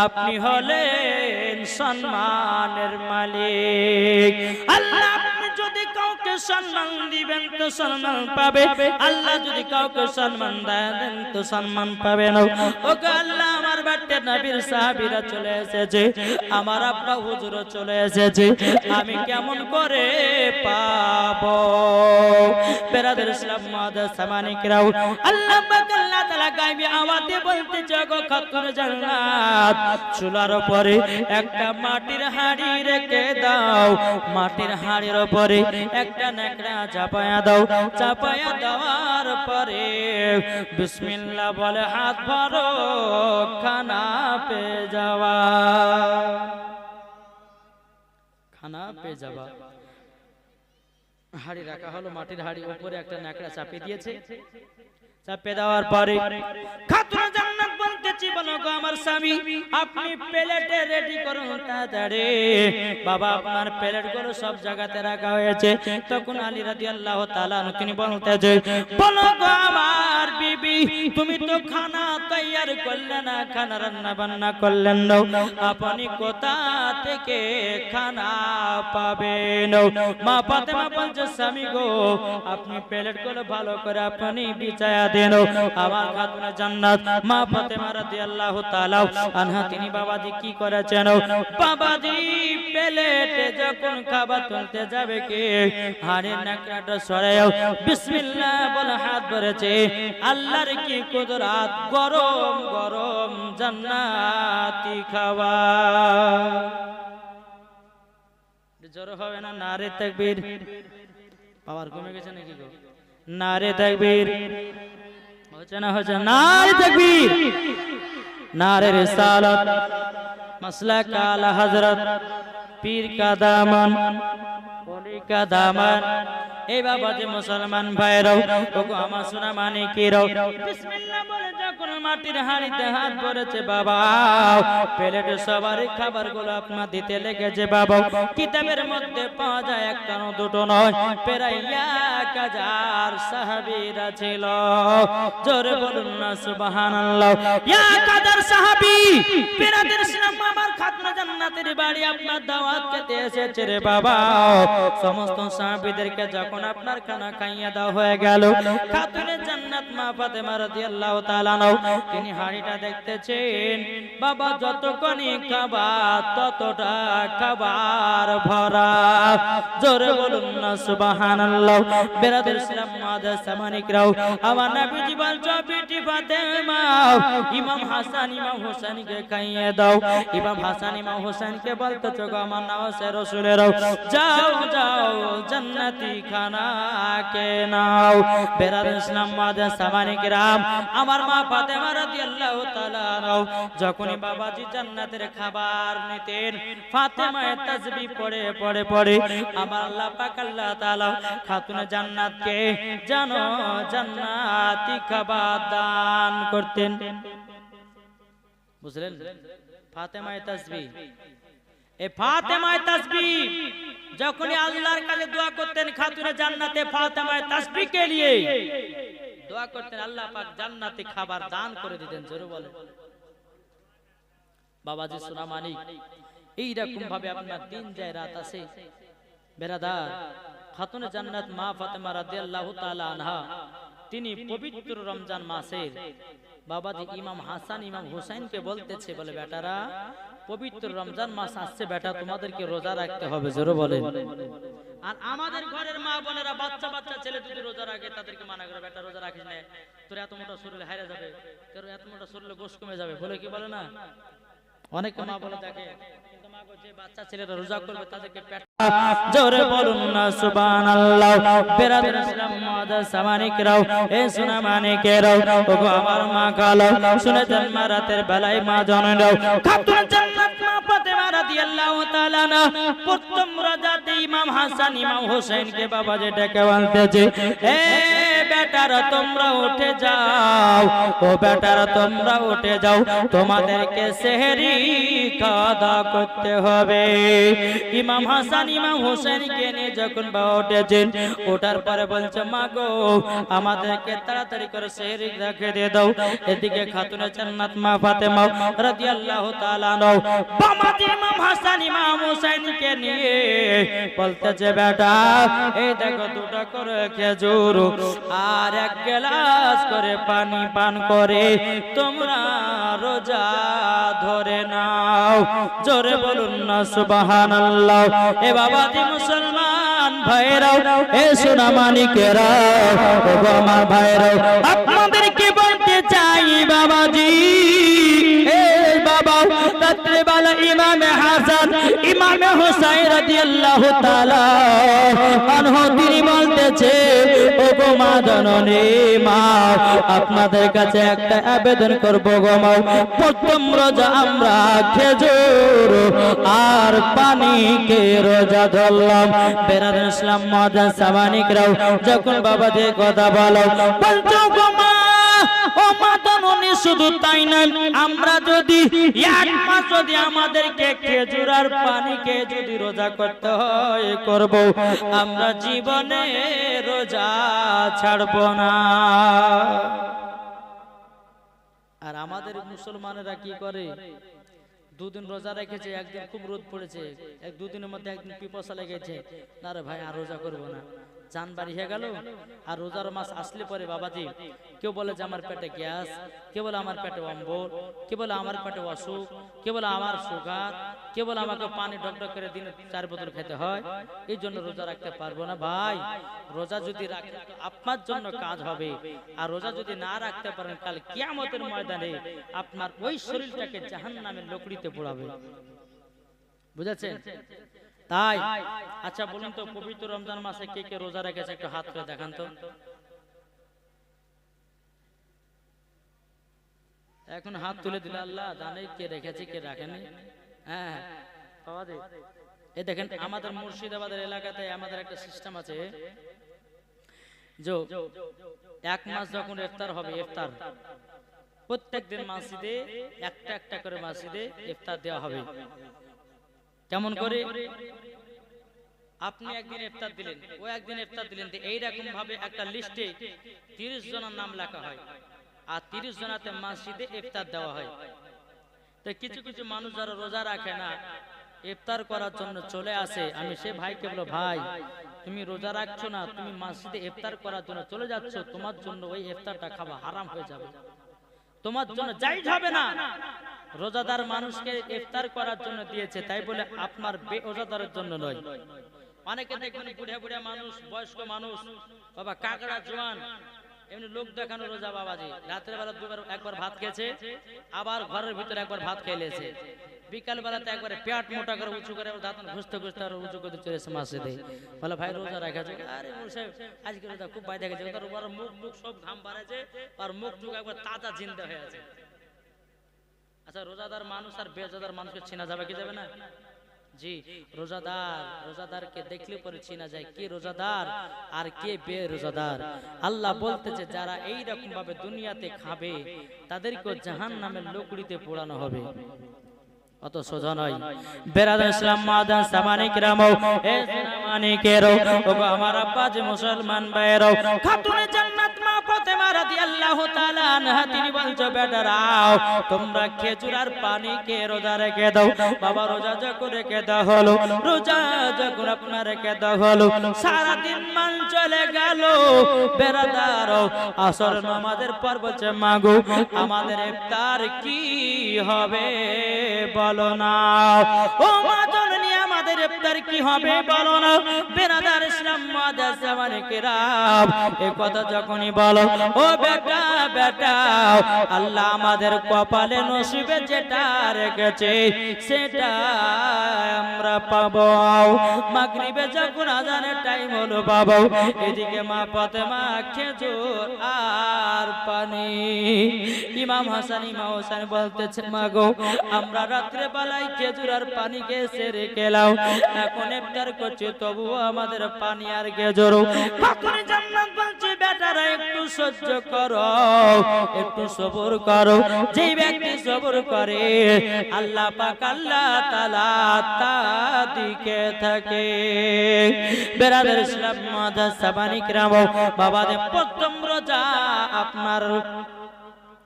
আপনি হলেন সম্মানের মালিক। আল্লাহ আপনি যদি কাউকে সম্মান দিবেন তো সম্মান পাবে, আল্লাহ যদি কাউকে সম্মান দেন তো সম্মান পাবে না। ওগো আল্লাহ, আমার বাড়িতে নবীর সাহাবীরা চলে এসেছে, আমার আব্বা হুজুরও চলে এসেছে, আমি কেমন করে পাবো? বেরাদের ইসলাম মুআদ্দাস সামানিকরাও, আল্লাহ পাক আল্লাহ তাআলা গায়বী আওয়াজে বলতেছে, গো খাতুন জান্নাত, চুলার উপরে একটা মাটির হাঁড়ি রেখে দাও, মাটির হাঁড়ির উপরে একটা নেকড়া চাপায়া দাও, চাপায়া দেওয়ার পরে বিসমিল্লাহ বলে হাত ভরো, খানা পেয়ে যাওয়া, খানা পেয়ে যাওয়া। হাড়ি রাখা হলো, মাটির হাড়ি, উপরে একটা নেকড়া চাপিয়ে দিয়েছে, চাপে দেওয়ার পরে খাতুন জান্নাত বলতেছি, বলো গো আমার স্বামী, আপনি প্লেটে রেডি করুন তাড়াতাড়ি। বাবা আপনার প্লেট গুলো সব জায়গাতে রাখা হয়েছে। তখন আলী রাদিয়াল্লাহু তাআলা তিনি বলতেছে, বলো গো আমার বিবি, তুমি তো খানা তৈয়ার করলে না, খানা রান্না বান্না করলেন না, আপনি কোথা থেকে খানা পাবেন? মা ফাতেমা বলছে, স্বামী গো আপনি প্লেট গুলো ভালো করে আপনি বিছায়া দেন। আমার খাতুন জান্নাত মা ফাতেমা রাদিয়াল্লাহু তাআলা আনহা তিনি বাবাজি কি করেছেন? বাবাজি প্লেটে যখন খাবার তুলতে যাবে, কে হাড়ের নেকড়াটা সরাও, বিসমিল্লাহ বলে হাত ধরেছে। আল্লাহর কি কুদরত, গরম গরম জান্নাতি খাবার। জোর হবে না? নারে তাকবীর। পাওয়ার কমে গেছে নাকি গো? নারে তাকবীর। হচ্ছে না? হচ্ছে নারে তাকবীর, নারে রিসালাত, মাসলাক আলা হযরত, পীর কা দামন, ওলি কা দামন। এই বাবাজি মুসলমান ভাইরাও, ওগো আমার সোনা মানিকেরাও, বিসমিল্লাহ বলে যখন মাটির হাঁড়িতে হাত ভরেছে, বাবা প্লেটে সবারই খাবারগুলো আপনার দিতে লেগেছে। বাবা কিতাবের মধ্যে পাওয়া যায় একটা না দুটো নয়, প্রায় 1000 সাহাবীরা ছিল। জোরে বলুন না সুবহানাল্লাহ। 1000 সাহাবী বেরাদের ইসলাম আমার খাতুন জান্নাতের বাড়ি আপনার দাওয়াত খেতে এসেছে রে বাবা। সমস্ত সাহাবীদেরকে যখন আপনার খানা খাইয়ে দাও হয়ে গেল, খাতুনে জান্নাত মা ফাতেমা রাদিয়াল্লাহু তাআলা তিনি হাঁড়িটা দেখতেছেন, বাবা যতক্ষণই খাবার ততটা খাবার ভরা। জোরে বলুন না সুবহানাল্লাহ। বেরাদের ইসলাম মুআদ্দাস সামানিকরাও, আমার নবীজি বলছে, বেটি ফাতেমা ইমাম হাসান ইমাম হোসেনকে খাইয়ে দাও। ইমাম হাসান ইমাম হোসেনকে বলতেছো, গো আমার নওয়াজে রাসূলেরাও, যাও যাও জান্নাতি খানা কে নাও। বেরাদের ইসলাম মুআদ্দাস সামানিকরাম, আমার মা ফাতেমা রাদিয়াল্লাহু তাআলা যখনই বাবাজি জান্নাতের খাবার নিতেন, ফাতেমা তাসবিহ পড়ে পড়ে পড়ে আমার আল্লাহ পাক আল্লাহ তাআলা খাতুন জান্নাতকে জানো জান্নাতি খাবার দান করতেন। বুঝলেন? ফাতেমা তাসবিহ, এই ফাতেমা তাসবিহ যখনই আল্লাহর কাছে দোয়া করতেন, খাতুন জান্নাতে ফাতেমা তাসবিহ কে নিয়ে দোয়া করতেন, আল্লাহ পাক জান্নাতি খাবার দান করে দিতেন। জোরে বলেন। বাবাজি সোনা মানিক, এইরকম ভাবে আপনার দিন যায় রাত আসে। বেরাদার, খাতুনে জান্নাত মা ফাতেমা রাদিয়াল্লাহু তাআলা আনহা তিনি পবিত্র রমজান মাসের বাবাজি ইমাম হাসান ইমাম হোসেনকে বলতেছে, বলে বেটারা পবিত্র রমজান মাস আসছে, বেটা তোমাদেরকে রোজা রাখতে হবে। জোরে বলেন। আর আমাদের ঘরের মা বোনেরা বাচ্চা বাচ্চা ছেলে যদি রোজা রাখে তাদেরকে মানা করে, বেটা রোজা রাখিস না, তোর এত মোটা শরীরে হাইরা যাবে, তোর এত মোটা শরীরে গোশ কমে যাবে, বলে কি বলে না? অনেক মা বলে থাকে, কিন্তু মা গো যে বাচ্চা ছেলেরা রোজা করবে তাদেরকে পেট। জোরে বলুন না সুবহানাল্লাহ। বেরাদের ইসলাম মুআদ্দাস সামানিকরাও, এ সোনা মানিকেরাও, ওগো আমার মা কালো শুনেছেন, মা রাতের বেলায় মা জননীরাও, খাতুন জান্নাত মা ফাতেমা রাদিয়াল্লাহু তাআলা না প্রথম রাজাতে ইমাম হাসান ইমাম হোসেনকে বাবাজি ডেকে বলতেছে, এ বেটারা তোমরা উঠে যাও, ও বেটারা তোমরা উঠে যাও, তোমাদেরকে সেহরি খাওয়া দাওয়া করতে হবে। ইমাম হাসান ইমাম হোসেনকে নিয়ে যখন বাবা উঠেছেন, ওঠার পরে বলছে মা গো আমাদেরকে তাড়াতাড়ি করে সেহরি রেখে দিয়ে দাও। এদিকে খাতুনে জান্নাত মা ফাতেমা রাদিয়াল্লাহু তাআলা আনহা বামাতে ইমাম হাসান ইমাম হুসাইনকে নিয়ে বলতেছে বেটা এই দেখো দুটো করে খেজুর আর এক গ্লাস করে পানি পান করে তোমরা রোজা ধরে নাও। জোরে বলুন না সুবহানাল্লাহ। এ বাবাজি মুসলমান ভাইরাও, এ সোনা মানিকেরা, ও আমার ভাইরাও, আপনাদেরকে বলতে চাই বাবাজি বাবা রাত্রে বেলা ইমামে হাসান ইমামে হুসাইন রাদিয়াল্লাহু তাআলা আনহু তিনি বলতেছে ও গো মা জননী মা আপনাদের কাছে একটা আবেদন করব গো মা, প্রথম রোজা আমরা খেজুর আর পানিকে রোজা ধরলাম। বেরাদুল ইসলাম মাদান সামানিকরাও যখন বাবাদের কথা বলো বলছো গো মা ও মা জননী শুধু তাই নয় আমরা যদি এক মাস যদি আমাদেরকে খেজুর আর পানিকে যদি রোজা করতে হয় করব, আমরা জীবনে রোজা ছাড়ব না। আর আমাদের মুসলমানেরা কি করে, দুদিন রোজা রেখেছে, একদিন খুব রোদ পড়েছে, এক দুদিনের মধ্যে একদিন পিপাসা লেগেছে, না রে ভাই আর রোজা করবো না, জান বাড়ি হয়ে গেল। আর রোজার মাস আসলে পরে বাবাজি কেউ বলে যে আমার পেটে গ্যাস, কে বলে আমার পেটে অম্বল, কে বলে আমার পেটে অসুখ, কে বলে আমার সুগার, কে বলে আমাকে পানি ডকডক করে দিনে 4 বোতল খেতে হয়, এই জন্য রোজা রাখতে পারবো না। ভাই রোজা যদি রাখেন আপনার জন্য কাজ হবে, আর রোজা যদি না রাখতে পারেন কাল কিয়ামতের ময়দানে আপনার ওই শরীরটাকে জাহান্নামের লকড়িতে পোড়াবে। বুঝেছেন? তাই আচ্ছা বলুন তো পবিত্র রমজান মাসে কে কে রোজা রেখেছে একটু হাত করে দেখান তো। এখন হাত তুলে দিলে আল্লাহ জানে কে রেখেছে কে রাখেনি। হ্যাঁ এই দেখেন আমাদের মুর্শিদাবাদের এলাকাতে আমাদের একটা সিস্টেম আছে, যে 1 মাস যখন ইফতার হবে, ইফতার প্রত্যেকদিন মসজিদে একটা একটা করে মসজিদে ইফতার দেওয়া হবে। কেমন করে? আপনি একদিন ইফতার দিলেন, ও একদিন ইফতার দিলেন, এইরকম ভাবে একটা লিস্টে 30 জনের নাম লেখা হয়, আর 30 জনাতে মসজিদে ইফতার দেওয়া হয়। তো কিছু কিছু মানুষ যারা রোজা রাখে না, ইফতার করার জন্য চলে আসে, আমি সে ভাইকে বলো ভাই তুমি রোজা রাখছো না, তুমি মসজিদে ইফতার করার জন্য চলে যাচ্ছ, তোমার জন্য ওই ইফতারটা খাওয়া হারাম হয়ে যাবে, তোমার জন্য জায়েজ হবে না। রোজাদার মানুষকে ইফতার করার জন্য দিয়েছে, তাই বলে আপনার বেরোজাদারের জন্য নয়। অনেকে দেখবেন বুড়া বুড়া মানুষ, বয়স্ক মানুষ, বাবা কাকড়া জোয়ান, এমনি লোক দেখানো রোজা বাবাজি, রাতের বেলা দুবার একবার ভাত খেয়েছে, আবার ঘরের ভিতরে একবার ভাত খেয়েছে, বিকাল বেলাতে একবারে পেট মোটা করে উঁচু করে দাঁত ঘুষতে ঘুষতে আর উঁচু করে চলে এসে মসজিদে বলে ভাই রোজা রাখা যায়। আরে সাহেব আজকে রোজা খুব বাইরে গেছে, তার মুখ মুখ সব ঘাম বাড়াছে, আর মুখ মুখ একবার তাজা জিন্দা হয়ে আছে। আচ্ছা রোজাদার মানুষ আর বেরোজাদার মানুষকে চেনা যাবে কি যাবে না? জি, রোজাদারকে দেখলে পরে চেনা যায় কে রোজাদার আর কে বেরোজাদার। আল্লাহ বলতেছে যারা এই রকম ভাবে দুনিয়াতে খাবে তাদেরকে জাহান্নামের লকড়িতে পোড়ানো হবে। অত সোজা নয়। বেরাদার ইসলাম মাদান সামানিকরামও, এ সামানিকেরও, ওগো আমার আব্বা যে মুসলমান ভাইরাও, খাতুনে জান্নাত মা ফাতেমা রাদিয়াল্লাহু তাআলা আনহা তিনি বলছো বেটারাও তোমরা খেজুর আর পানিকে রোজা রেখে দাও। বাবা রোজা যখন রেখে দাও হলো, রোজা যখন আপনার রেখে দাও হলো, সারা দিন মান চলে গেল। বেরাদারও আসর নামাজের পর বলছে মাগো আমাদের ইফতার কি হবে বলো না। ও মা জননী আমাদের ইফতার কি হবে বলো না। বেরাদার ইসলাম মাদান সামানিকরাম এই কথা যখনই বলো, ও বেটা বেটা আল্লাহ আমাদের কপালে নসিবে যেটা রেখেছে সেটা আমরা পাবো। মাগরিবে যখন আজানের টাইম হলো বাবা, এদিকে মা ফাতেমা খেজুর আর পানি। ইমাম হাসান ইমাম হোসেন বলতেছে মাগো আমরা রাত্রে বেলায় খেজুর আর পানি খেয়ে রেখে লাও, এখন ইফতার করছে তবুও আমাদের পানি আর খেজুর। খাতুনে জান্নাত বলছে বেটারা একটু সহ্য করো, একটু সবর করো। যে ব্যক্তি সবর করে আল্লাহ পাক আল্লাহ তাআলা তার দিকে থাকে। বেরাদার ইসলাম মাদার সাবানি কিরাম, বাবাদের প্রথম রোজা আপনার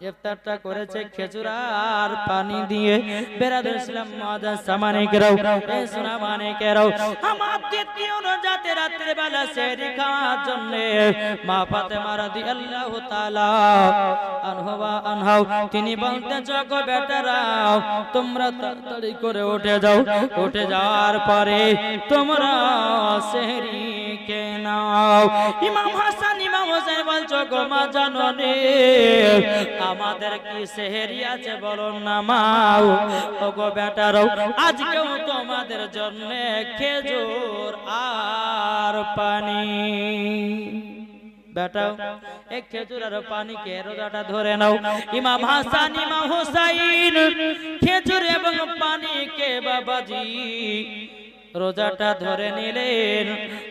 ইফতারটা করেছে খেজুর আর পানি দিয়ে। বেরাদার ইসলাম মাদার সামানে কেরাও, এই সোনা মানে কেরাও, আমার দ্বিতীয় রোজাতে রাত্রে বেলা সেহরি খাওয়ার জন্য মা ফাতেমা রাদিয়াল্লাহু তাআলা আনহা তিনি বলতে গো বেটারাও, তোমরা তাড়াতাড়ি করে উঠে যাও, উঠে যাওয়ার পরে তোমরা সেহরি কে নাও। ইমাম হাসান ইমাম হোসেন বলছো গো মা জাননে আমাদের কি সেহরি আছে বলো না মাও। ওগো বেটারাও, আজকেও তোমাদের জন্য খেজুর আর পানি। বেটাও এক খেজুর আর পানি কে রোজাটা ধরে নাও। ইমাম হাসান ইমাম হুসাইন খেজুর এবং পানি কে বাবাজি রোজাটা ধরে নিলেন।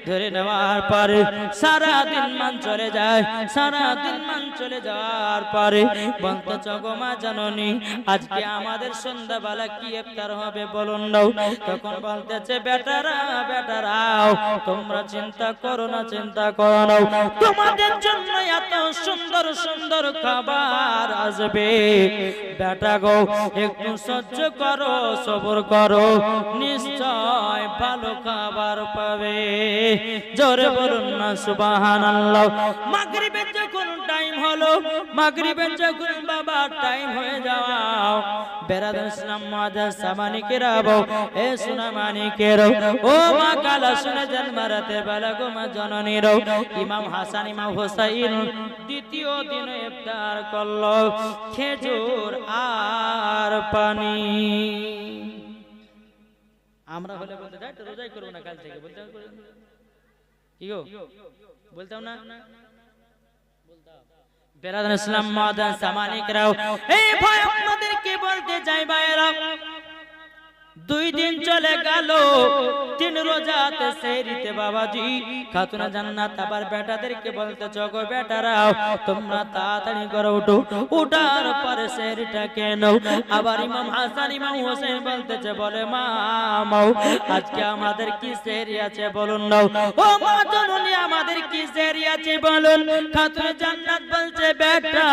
ধরে নেওয়ার পরে সারা দিন মান চলে যায়। সারা দিন মান চলে যাওয়ার পরে বলতে গো মা জাননি আজকে আমাদের সন্ধ্যাবেলা কি ইফতার হবে বলুন নাও। তখন বলতেছে বেটারাও তোমরা চিন্তা করো না, চিন্তা করো না, তোমাদের জন্য এত সুন্দর সুন্দর খাবার আসবে। বেটা গো একটু সহ্য করো, সবর করো, নিশ্চয় ভালো খাবার পাবে। জোরে বলুন না সুবহানাল্লাহ। মাগরিবের যখন টাইম হলো, মাগরিবের যখন বাবা টাইম হয়ে যাও, বেরাদার ইসলাম মাদার সামানি কেরাবো, এ সোনা মানিকের ও মা কালা শুনে জন্মারাতে বেলা গো মা জননীর ইমাম হাসান ইমাম হোসাইন দ্বিতীয় দিন ইফতার করলো খেজুর আর পানি। আমরা হলে বলতে যাই তো রোজাই করবো না কাল থেকে, বলতে কি গো বলতাম না। বেরাদার ইসলাম মাদার সামানি কেরাও, এই ভাই আপনাদেরকে বলতে যাই ভাইরা, 2 দিন চলে গেল, 3 রোজাতে সেহরিতে বাবাজি খাতুনা জান্নাত আবার বেটাদেরকে বলতে গো বেটারাও তোমরা তাড়াতাড়ি করে উঠো, উঠার পরে সেহরিটা কেন। আবার ইমাম হাসান ইমাম হোসেন বলতেছে বলে মা মাও আজকে আমাদের কি সেহরি আছে বলুন নাও। ও মা জননী আমাদের কি সেহরি আছে বলুন। খাতুনা জান্নাত বলছে বেটা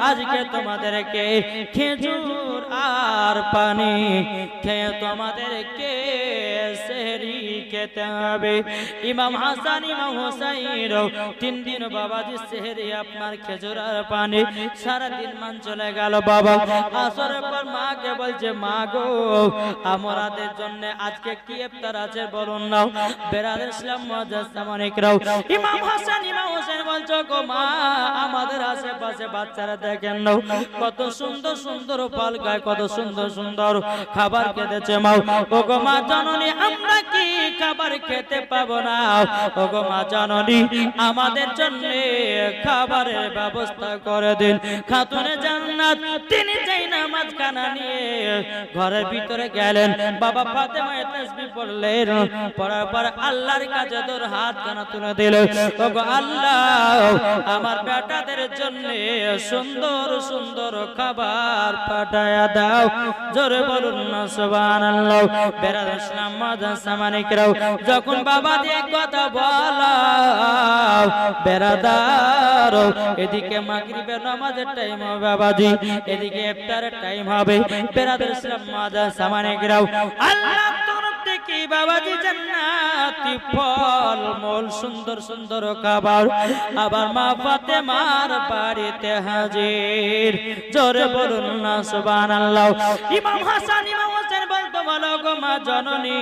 আজকে তোমাদেরকে খেজুর আর পানি খেয়ে তোমাদেরকে সেহরি খেতে হবে। ইমাম হাসান ইমাম হোসাইন 3 দিন বাবাজি সেহরি আপনার খেজুর আর পানি সারা দিন মান চলে গেল। বাবা আসরের পর মাকে বলছে মা গো আমাদের জন্য আজকে কি ইফতার আছে বলুন নাও। বেরাদার ইসলাম মুআজ্জাজ সামানিকরাও ইমাম হাসান ইমাম হোসেন বলছো গো মা আমাদের আশেপাশে বাচ্চারা দেখেন নাও কত সুন্দর সুন্দর ফল খায়, কত সুন্দর সুন্দর খাবার খেতেছে। ওগো মা জননী আমরা কি খাবার খেতে পাবো না? ওগো মা জননী আমাদের জন্য খাবারের ব্যবস্থা করে দিন। খাতুনে জান্নাত তিনি যেই নামাজ খানা নিয়ে ঘরের ভিতরে গেলেন, বাবা ফাতেমা তাসবিহ পড়লেন, পড়ার পর আল্লাহর কাছে তোর হাত খানা তুলে দিল। ওগো আল্লাহ আমার বেটাদের জন্য সুন্দর সুন্দর খাবার পাঠায়া দাও। জোরে বলুন না সুবহানাল্লাহ। বেরাদার ইসলাম মাদার সামানিকরাও যখন বাবা দিয়ে কথা বলা বেরাদার এদিকে মাগরিবের নামাজের টাইম হবে বাবাজি, এদিকে ইফতারের টাইম হবে। বেরাদার ইসলাম মাদার সামানিকরাও আল্লাহ তরফ থেকে বাবাজি জান্নাতি ফল মূল সুন্দর সুন্দর খাবার আবার মা ফাতেমার বাড়িতে হাজির। জোরে বলুন না সুবহানাল্লাহ। ইমাম হাসান ইমাম হোসেন বলতো বলো গো মা জননী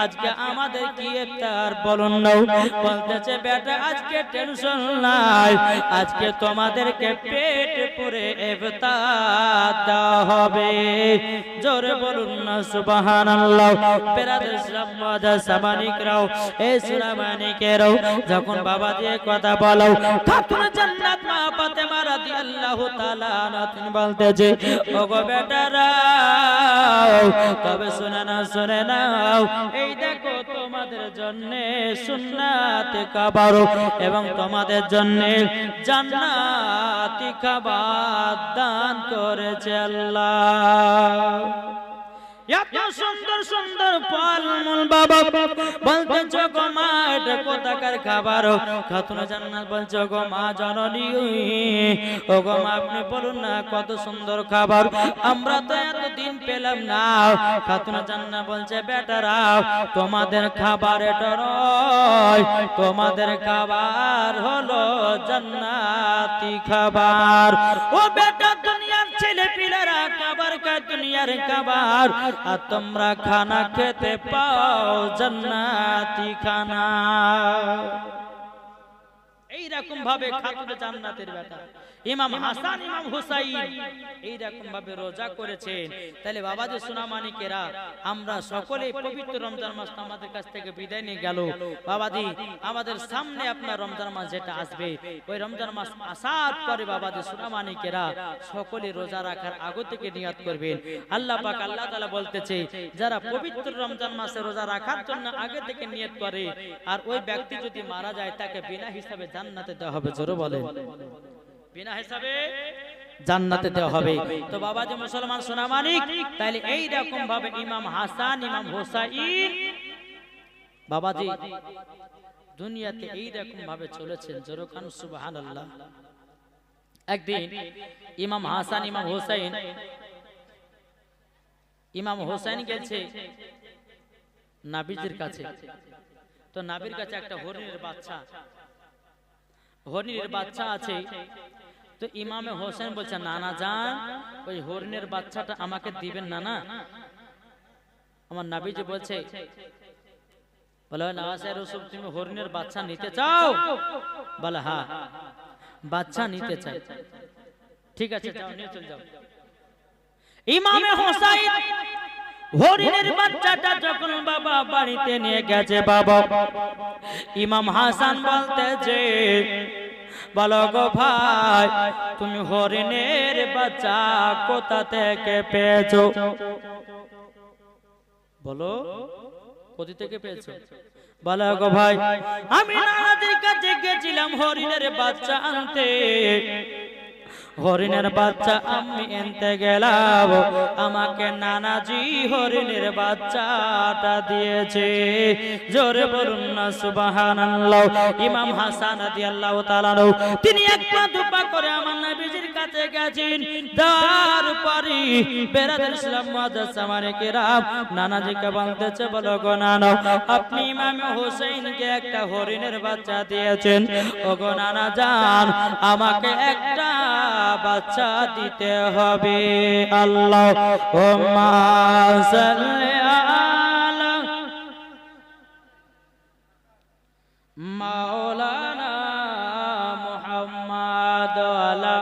আজকে আমাদের কি ইফতার বলুন নাও। বলতেছে বেটা আজকে টেনশন নাই, আজকে তোমাদেরকে পেট পুরে ইফতার দেওয়া হবে। জোরে বলুন না সুবহানাল্লাহ। বেরাদার ইসলাম মাদার সামানিকরাও এই সুনামানিকেরাও যখন বাবা দিয়ে কথা বলো খাতুনে জান্নাত মা ফাতেমা রাদিয়াল্লাহু তাআলা তিনি বলতেছে ওগো বেটারা তবে শুনে নাও এই দেখো তোমাদের জন্য সুন্নাতে খাবার এবং তোমাদের জন্য জান্নাতি খাবার দান করেছে আল্লাহ। এত সুন্দর সুন্দর ফলমূল বাবা বলতেছো গো মা এটা কোথাকার খাবার? খাতুন জান্নাত বলছো গো মা জননী ও গো মা আপনি বলুন না কত সুন্দর খাবার, আমরা তো এতদিন পেলাম না। খাতুন জান্নাত বলছে বেটারা তোমাদের খাবার এটা নয়, তোমাদের খাবার হলো জান্নাতি খাবার। ও বেটা দুনিয়ার ছেলে পিলেরা খাবার খায় দুনিয়ার খাবার, আর তোমরা খানা খেতে পাও জান্নাতি খানা। এইরকম ভাবে খাতুন জান্নাতের বেটা ইমাম হাসান ইমাম হুসাইন এইরকম ভাবে রোজা করেছেন। তাহলে বাবাজি সোনামানিকেরা আমরা সকলেই পবিত্র রমজান মাস আমাদের কাছ থেকে বিদায় নিয়ে গেল। বাবাজি আমাদের সামনে আপনার রমজান মাস যেটা আসবে, ওই রমজান মাস আসার পরে বাবাজি সোনামানিকেরা সকলে রোজা রাখার আগে থেকে নিয়ত করবেন। আল্লাহ পাক আল্লাহ তাআলা বলতেছে যারা পবিত্র রমজান মাসে রোজা রাখার জন্য আগে থেকে নিয়ত করে আর ওই ব্যক্তি যদি মারা যায় তাকে বিনা হিসাবে জান্নাতে দেওয়া হবে। জোরে বলেন বিনা হিসাবে জান্নাতে দেওয়া হবে। তো বাবাজি মুসলমান সোনামানিক তাহলে এই রকম ভাবে ইমাম হাসান ইমাম হুসাইন বাবাজি দুনিয়াতে এই রকম ভাবে চলেছেন। জোরে কান সুবহানাল্লাহ। একদিন ইমাম হাসান ইমাম হুসাইন গেছে নবীজির কাছে। তো নবীর কাছে একটা হরিণের বাচ্চা আছে। তো ইমামে হোসেন বলছে নানা যান ওই হরিণের বাচ্চাটা আমাকে দিবেন নানা। আমার নবীজি বলছে বলে নওয়াজে রাসূল তুমি হরিণের বাচ্চা নিতে চাও? বলে হ্যাঁ বাচ্চা নিতে চাই। ঠিক আছে যাও নিয়ে চলে যাও। ইমামে হোসেন হরিণের বাচ্চাটা যখন বাবা বাড়িতে নিয়ে গেছে, বাবা ইমাম হাসান বলতেছে বলো গো ভাই তুমি হরিণের বাচ্চা কোথা থেকে পেয়েছো? বলো কোথা থেকে পেয়েছো? বলো গো ভাই আমি নানাদের কাছে গেছিলাম হরিণের বাচ্চা আনতে। হরিণের বাচ্চা আমি এনতে গেলাম, আমাকে নানাজি হরিণের বাচ্চাটা দিয়েছে। জোরে বলুন না সুবহানাল্লাহ। ইমাম হাসান রাদিয়াল্লাহু তাআলা তিনি এক পা দুপা করে আমার নবীজির কাছে গেছেন। তারপরে বেরাদার ইসলাম মুআজ্জাজ সামানে কিরাম নানাজিকে বলতেছে বলো গো নানা আপনি ইমাম হোসেনকে একটা হরিণের বাচ্চা দিয়েছেন। ও গো নানা জান আমাকে একটা বাচ্চা দিতে হবে। আল্লাহুম্মা সাল্লি আলা মাওলানা মুহাম্মাদ আলা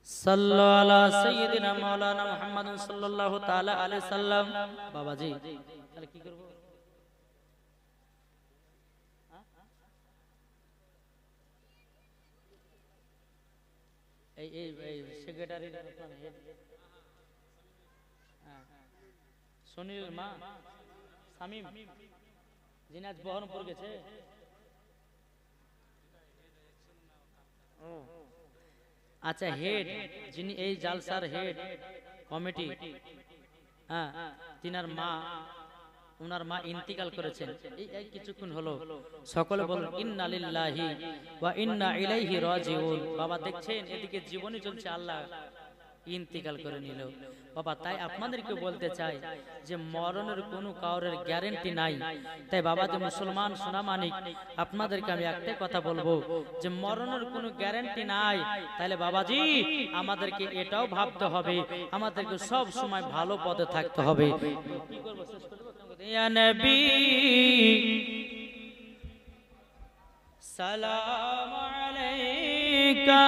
সাল্লু আলা সাইয়্যিদিনা মাওলানা মুহাম্মাদ সাল্লাল্লাহু তাআলা আলাইহি সাল্লাম। বাবাজি তাহলে কি করব? এই সেক্রেটারি সুনীল মা শামীম যিনি আজ বহরমপুর গেছে। আচ্ছা হেড যিনি এই জালসার হেড কমিটি, হ্যাঁ তিনার মা ওনার মা ইন্তিকাল করেছেন এই কিছুক্ষণ হলো। সকলে বলুন ইন্না লিল্লাহি ওয়া ইন্না ইলাইহি রাজিউন। বাবা দেখছেন এদিকে জীবনই চলছে, আল্লাহ ইন্তিকাল করে নিল। বাবা তাই আপনাদেরকে বলতে চাই যে মরণের কোনো কাউরের গ্যারান্টি নাই। তাই বাবা যে মুসলমান সোনামানিক আপনাদেরকে আমি একটাই কথা বলবো যে মরণের কোনো গ্যারান্টি নাই। তাহলে বাবাজি আমাদেরকে এটাও ভাবতে হবে আমাদেরকে সব সময় ভালো পথে থাকতে হবে। কি করব শেষ করব? ইয়া নবী সালাম আলাইকা